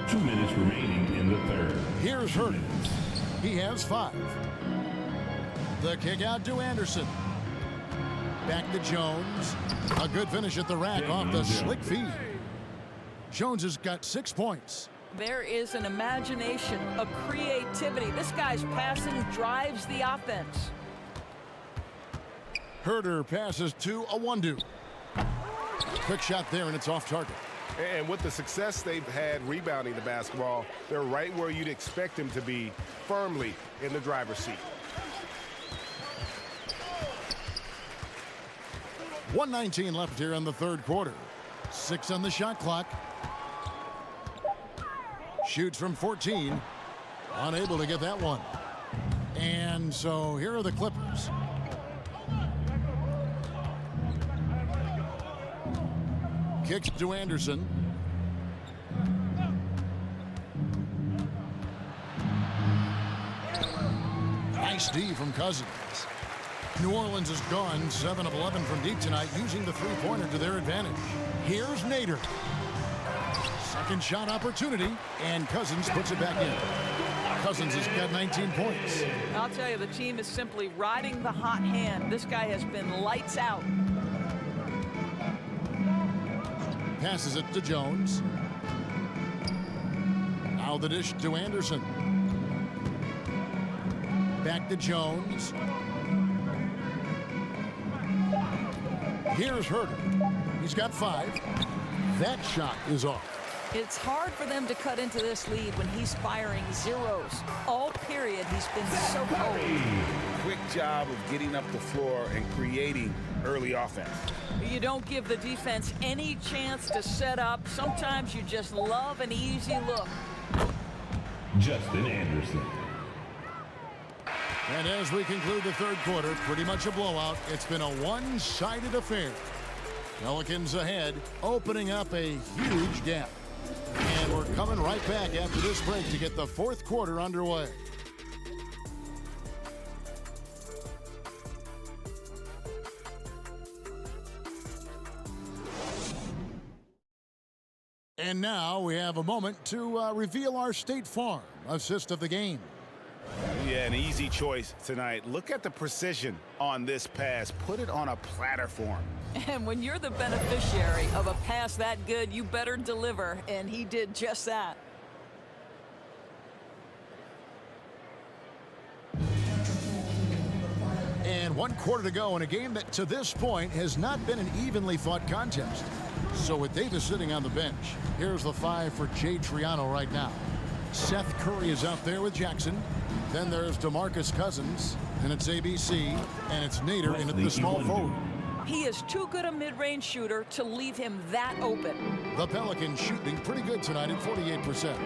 2 minutes remaining in the third. Here's Herter. He has 5. The kick out to Anderson. Back to Jones. A good finish at the rack off the slick feed. Jones has got 6 points. There is an imagination, a creativity. This guy's passing drives the offense. Herter passes to a 1-2. Quick shot there, and it's off target. And with the success they've had rebounding the basketball, they're right where you'd expect them to be, firmly in the driver's seat. 1:19 left here in the third quarter. 6 on the shot clock. Shoots from 14. Unable to get that one. And so here are the Clippers. Kicks to Anderson. Nice D from Cousins. New Orleans has gone 7 of 11 from deep tonight, using the three-pointer to their advantage. Here's Nader. Second shot opportunity, and Cousins puts it back in. Cousins has got 19 points. I'll tell you, the team is simply riding the hot hand. This guy has been lights out. Passes it to Jones. Now the dish to Anderson. Back to Jones. Here's Herter. He's got 5. That shot is off. It's hard for them to cut into this lead when he's firing zeros. All period, he's been so cold. Quick job of getting up the floor and creating early offense. You don't give the defense any chance to set up. Sometimes you just love an easy look. Justin Anderson. And as we conclude the third quarter, pretty much a blowout. It's been a one-sided affair. Pelicans ahead, opening up a huge gap. And we're coming right back after this break to get the fourth quarter underway. And now we have a moment to reveal our State Farm assist of the game. Yeah, an easy choice tonight. Look at the precision on this pass. Put it on a platter form. And when you're the beneficiary of a pass that good, you better deliver, and he did just that. And 1 quarter to go in a game that to this point has not been an evenly fought contest. So with Davis sitting on the bench, here's the 5 for Jay Triano right now. Seth Curry is out there with Jackson. Then there's DeMarcus Cousins. And it's ABC. And it's Nader in at the small forward. He is too good a mid-range shooter to leave him that open. The Pelicans shooting pretty good tonight at 48%.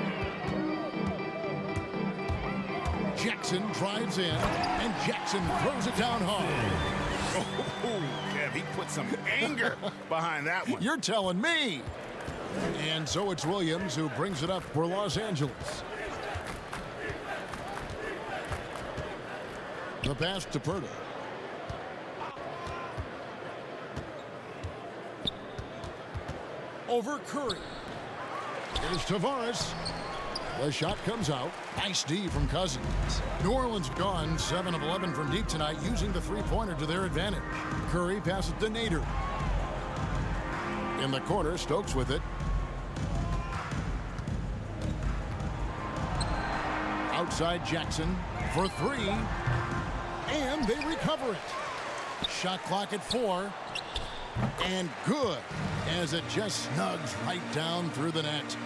Jackson drives in, and Jackson throws it down hard. Oh, Kev, he put some anger behind that one. You're telling me. And so it's Williams who brings it up for Los Angeles. The pass to Purtle. Over Curry. Here's Tavares. The shot comes out. Nice D from Cousins. New Orleans gone 7 of 11 from deep tonight, using the three-pointer to their advantage. Curry passes to Nader. In the corner, Stokes with it. Outside Jackson for 3. And they recover it. Shot clock at 4. And good, as it just snugs right down through the net.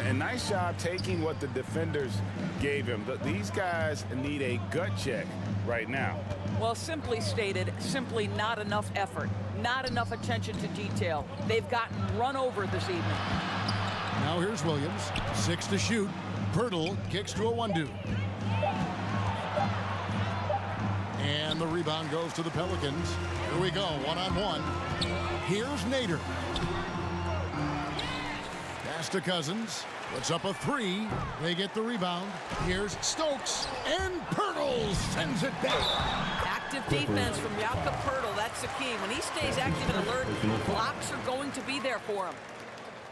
And nice job taking what the defenders gave him. These guys need a gut check right now. Well, simply stated, simply not enough effort, not enough attention to detail. They've gotten run over this evening. Now here's Williams, 6 to shoot. Purtle kicks to a 1-2. And the rebound goes to the Pelicans. Here we go, one-on-one. Here's Nader. Pass to Cousins. Puts up a 3. They get the rebound. Here's Stokes. And Purtle sends it back. Active defense from Jakob Purtle. That's the key. When he stays active and alert, blocks are going to be there for him.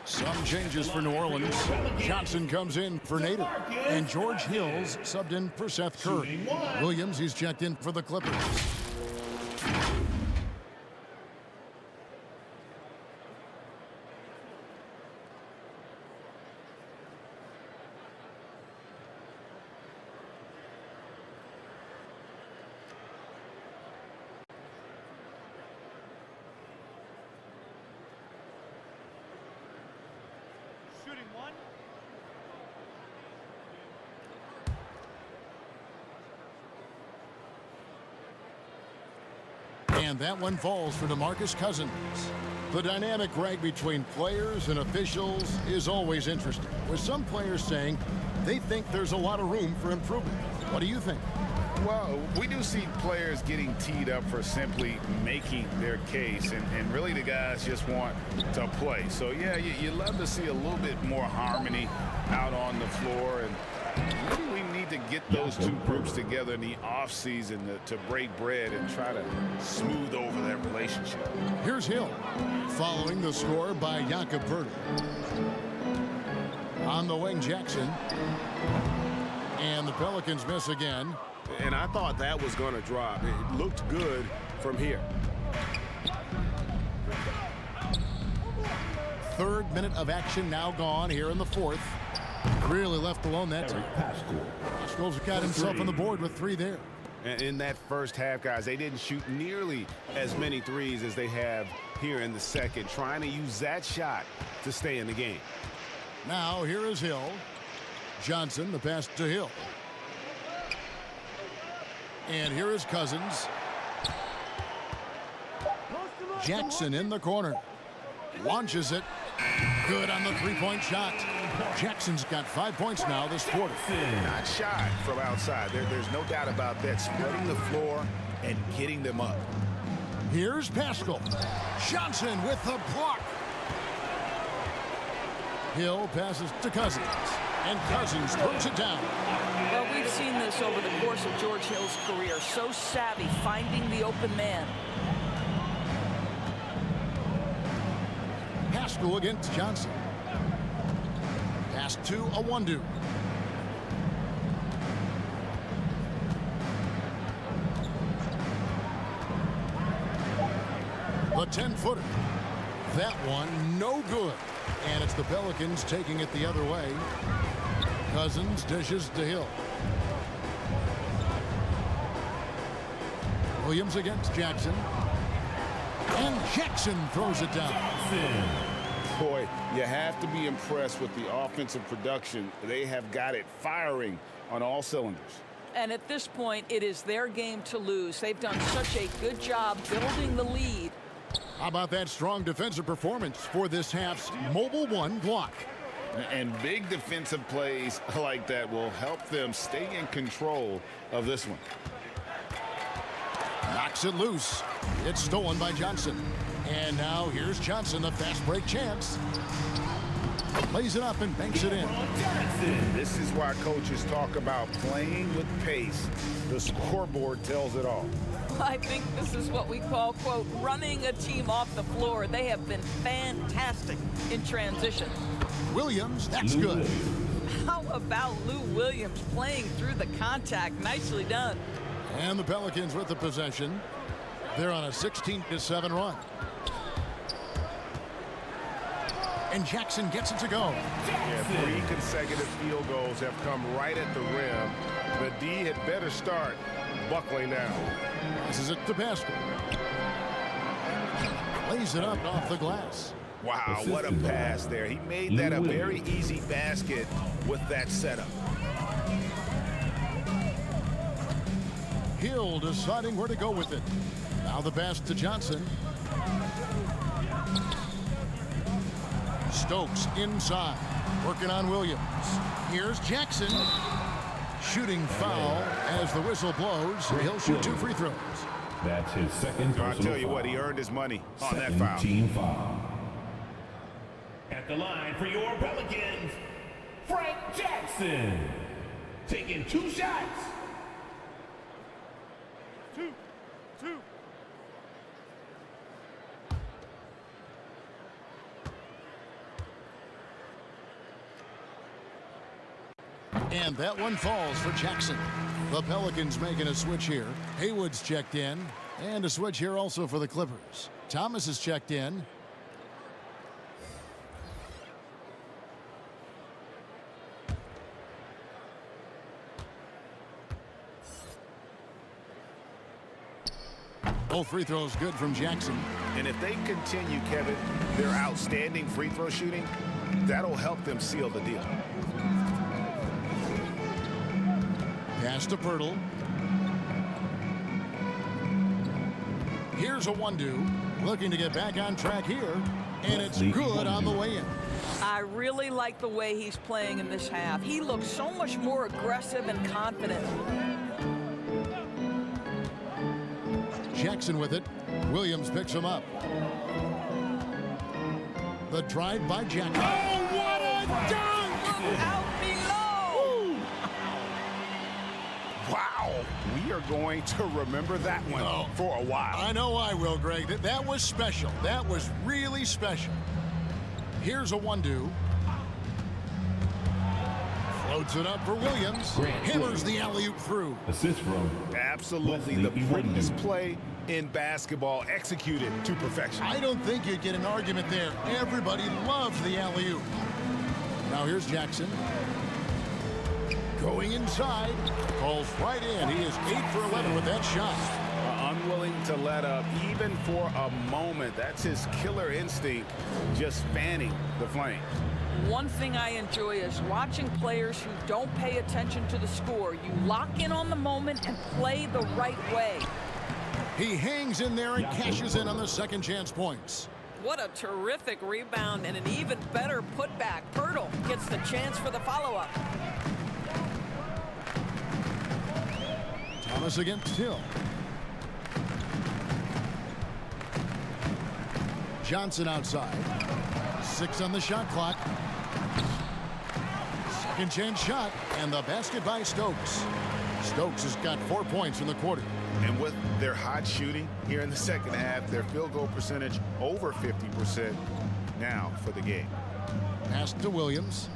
Some changes for New Orleans. Johnson comes in for Nader. And George Hills subbed in for Seth Curry. Williams, he's checked in for the Clippers. And that one falls for DeMarcus Cousins. The dynamic rag between players and officials is always interesting, with some players saying they think there's a lot of room for improvement. What do you think? Well, we do see players getting teed up for simply making their case, and really the guys just want to play. So, yeah, you love to see a little bit more harmony out on the floor, and maybe we need to get those two groups together in the offseason to break bread and try to smooth over that relationship. Here's Hill, following the score by Jakob Purtle. On the wing, Jackson. And the Pelicans miss again. And I thought that was going to drop. It looked good from here. Third minute of action now gone here in the fourth. Really left alone that time. Pascal's got himself on the board with 3 there. And in that first half, guys, they didn't shoot nearly as many threes as they have here in the second, trying to use that shot to stay in the game. Now here is Hill. Johnson, the pass to Hill. And here is Cousins. Jackson in the corner. Launches it. Good on the three-point shot. Jackson's got 5 points now this quarter. Not shy from outside. There's no doubt about that. Spreading the floor and getting them up. Here's Pascal. Johnson with the block. Hill passes to Cousins. And Cousins throws it down. Well, we've seen this over the course of George Hill's career. So savvy finding the open man. Pascal against Johnson. Pass to Awandu. The 10-footer. That one, no good. And it's the Pelicans taking it the other way. Cousins dishes to Hill. Williams against Jackson. And Jackson throws it down. Boy, you have to be impressed with the offensive production. They have got it firing on all cylinders. And at this point, it is their game to lose. They've done such a good job building the lead. How about that strong defensive performance for this half's Mobile One block? And big defensive plays like that will help them stay in control of this one. Knocks it loose. It's stolen by Johnson. And now here's Johnson, the fast break chance. Lays it up and banks it in. This is why coaches talk about playing with pace. The scoreboard tells it all. I think this is what we call, quote, running a team off the floor. They have been fantastic in transition. Williams, that's good. How about Lou Williams playing through the contact? Nicely done. And the Pelicans with the possession. They're on a 16-7 run. And Jackson gets it to go. Yeah, 3 consecutive field goals have come right at the rim. The D had better start buckling now. Passes it to Pascal. Lays it up off the glass. Wow, what a pass there. He made that a very easy basket with that setup. Hill deciding where to go with it. Now the pass to Johnson. Stokes inside. Working on Williams. Here's Jackson. Shooting foul as the whistle blows. He'll shoot 2 free throws. That's his second personal I'll tell you foul. what, he earned his money on that Second foul. Team foul. At the line for your Pelicans, Frank Jackson. Taking 2 shots. 2. And that one falls for Jackson. The Pelicans making a switch here. Haywood's checked in. And a switch here also for the Clippers. Thomas is checked in. Both free throws good from Jackson. And if they continue, Kevin, their outstanding free throw shooting, that'll help them seal the deal. Pass to Pirtle. Here's Awandu looking to get back on track here, and it's good on the way in. I really like the way he's playing in this half. He looks so much more aggressive and confident. Jackson with it. Williams picks him up. The drive by Jackson. Oh, what a dunk! Out below! Wow, we are going to remember that one for a while. I know I will, Greg. That was special. That was really special. Here's Awandu. Floats it up for Williams. Hammers the alley-oop through. Assist from Absolutely, the prettiest play in basketball executed to perfection. I don't think you'd get an argument there. Everybody loves the alley-oop. Now here's Jackson. Going inside. Falls right in. He is 8 for 11 with that shot. Unwilling to let up even for a moment. That's his killer instinct, just fanning the flames. One thing I enjoy is watching players who don't pay attention to the score. You lock in on the moment and play the right way. He hangs in there and cashes in on the second chance points. What a terrific rebound and an even better putback. Pirtle gets the chance for the follow-up. Thomas against Hill. Johnson outside. 6 on the shot clock. Second chance shot, and the basket by Stokes. Stokes has got 4 points in the quarter. And with their hot shooting here in the second half, their field goal percentage over 50% now for the game. Pass to Williams.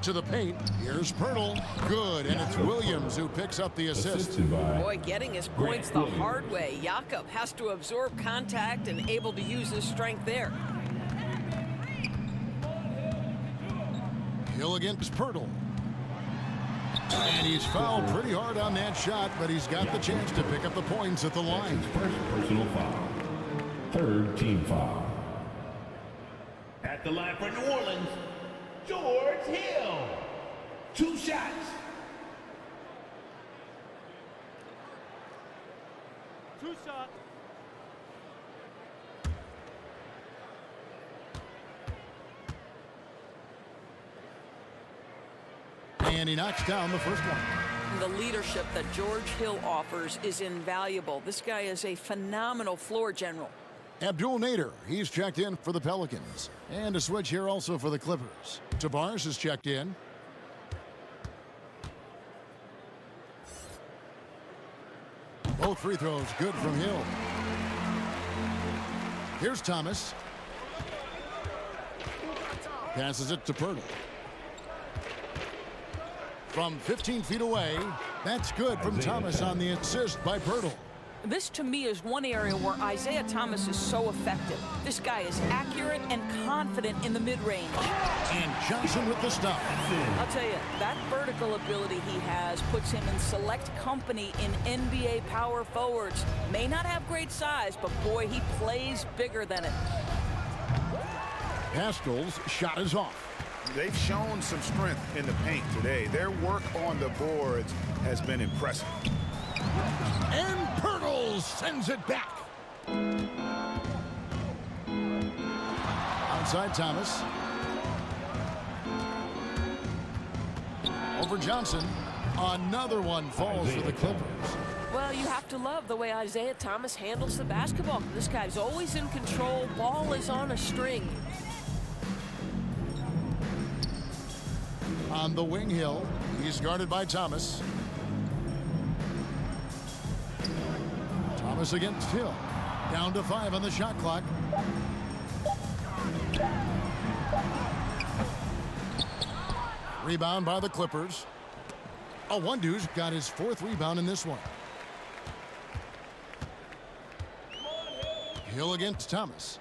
To the paint. Here's Pirtle. Good, and it's Williams who picks up the assist. Boy, getting his points the hard way. Jakob has to absorb contact and able to use his strength there. Hill against Pirtle. And he's fouled pretty hard on that shot, but he's got the chance to pick up the points at the line. First personal foul. Third team foul. At the line for New Orleans, George Hill. 2 shots. Two shots. And he knocks down the first one. The leadership that George Hill offers is invaluable. This guy is a phenomenal floor general. Abdul Nader, he's checked in for the Pelicans. And a switch here also for the Clippers. Tavares is checked in. Both free throws good from Hill. Here's Thomas. Passes it to Pirtle. From 15 feet away, that's good from Thomas on the assist by Pirtle. This, to me, is one area where Isaiah Thomas is so effective. This guy is accurate and confident in the mid-range. And Johnson with the stop. I'll tell you, that vertical ability he has puts him in select company in NBA power forwards. May not have great size, but boy, he plays bigger than it. Haskell's shot is off. They've shown some strength in the paint today. Their work on the boards has been impressive. And Pirtle sends it back. Outside Thomas. Over Johnson. Another one falls for the Clippers. Well, you have to love the way Isaiah Thomas handles the basketball. This guy's always in control. Ball is on a string. On the wing, Hill. He's guarded by Thomas. Thomas against Hill. Down to 5 on the shot clock. Rebound by the Clippers. Wandu's got his 4th rebound in this one. Hill against Thomas.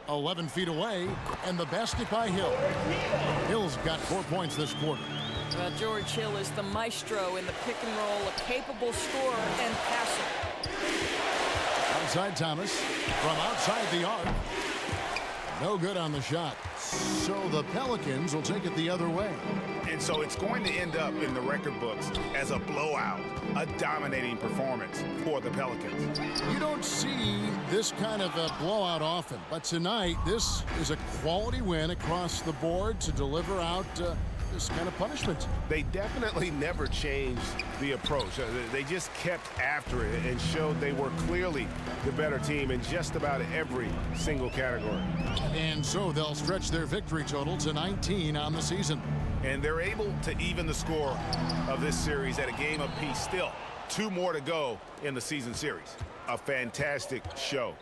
11 feet away, and the basket by Hill. Hill's got 4 points this quarter. George Hill is the maestro in the pick and roll, a capable scorer and passer. Outside Thomas, from outside the arc. No good on the shot. So the Pelicans will take it the other way. And so it's going to end up in the record books as a blowout, a dominating performance for the Pelicans. You don't see this kind of a blowout often, but tonight this is a quality win across the board to deliver out this kind of punishment. They definitely never changed the approach. They just kept after it and showed they were clearly the better team in just about every single category. And so they'll stretch their victory total to 19 on the season. And they're able to even the score of this series at a game apiece. Still, 2 more to go in the season series. A fantastic show.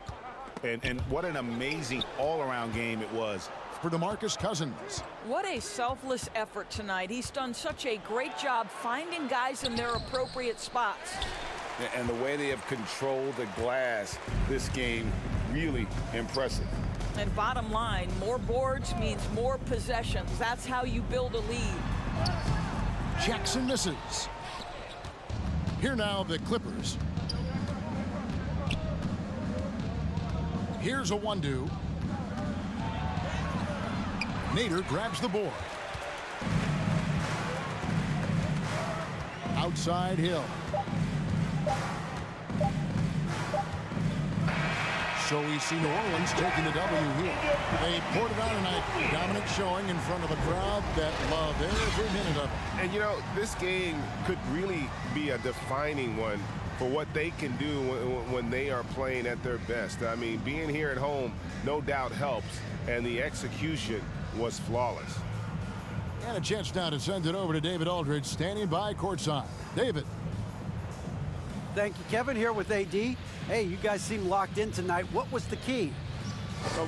And what an amazing all-around game it was. For DeMarcus Cousins. What a selfless effort tonight. He's done such a great job finding guys in their appropriate spots. And the way they have controlled the glass this game, really impressive. And bottom line, more boards means more possessions. That's how you build a lead. Jackson misses. Here now the Clippers. Here's a Wandu. Nader grabs the board. Outside Hill. so we see New Orleans taking the W here. They poured it on tonight. Dominant showing in front of a crowd that loved every minute of it. And, you know, this game could really be a defining one for what they can do when they are playing at their best. I mean, being here at home no doubt helps, and the execution was flawless. And a chance now to send it over to David Aldridge, standing by courtside. David. Thank you, Kevin. Here with AD. Hey, you guys seem locked in tonight. What was the key?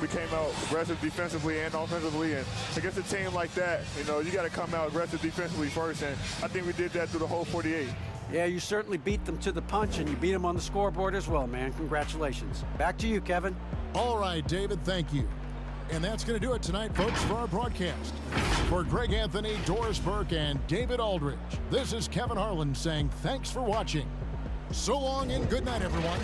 We came out aggressive defensively and offensively, and against a team like that, you know, you got to come out aggressive defensively first, and I think we did that through the whole 48. Yeah, you certainly beat them to the punch, and you beat them on the scoreboard as well, man. Congratulations. Back to you, Kevin. All right, David, thank you. And that's going to do it tonight, folks, for our broadcast. For Greg Anthony, Doris Burke, and David Aldridge, this is Kevin Harlan saying thanks for watching. So long and good night, everyone.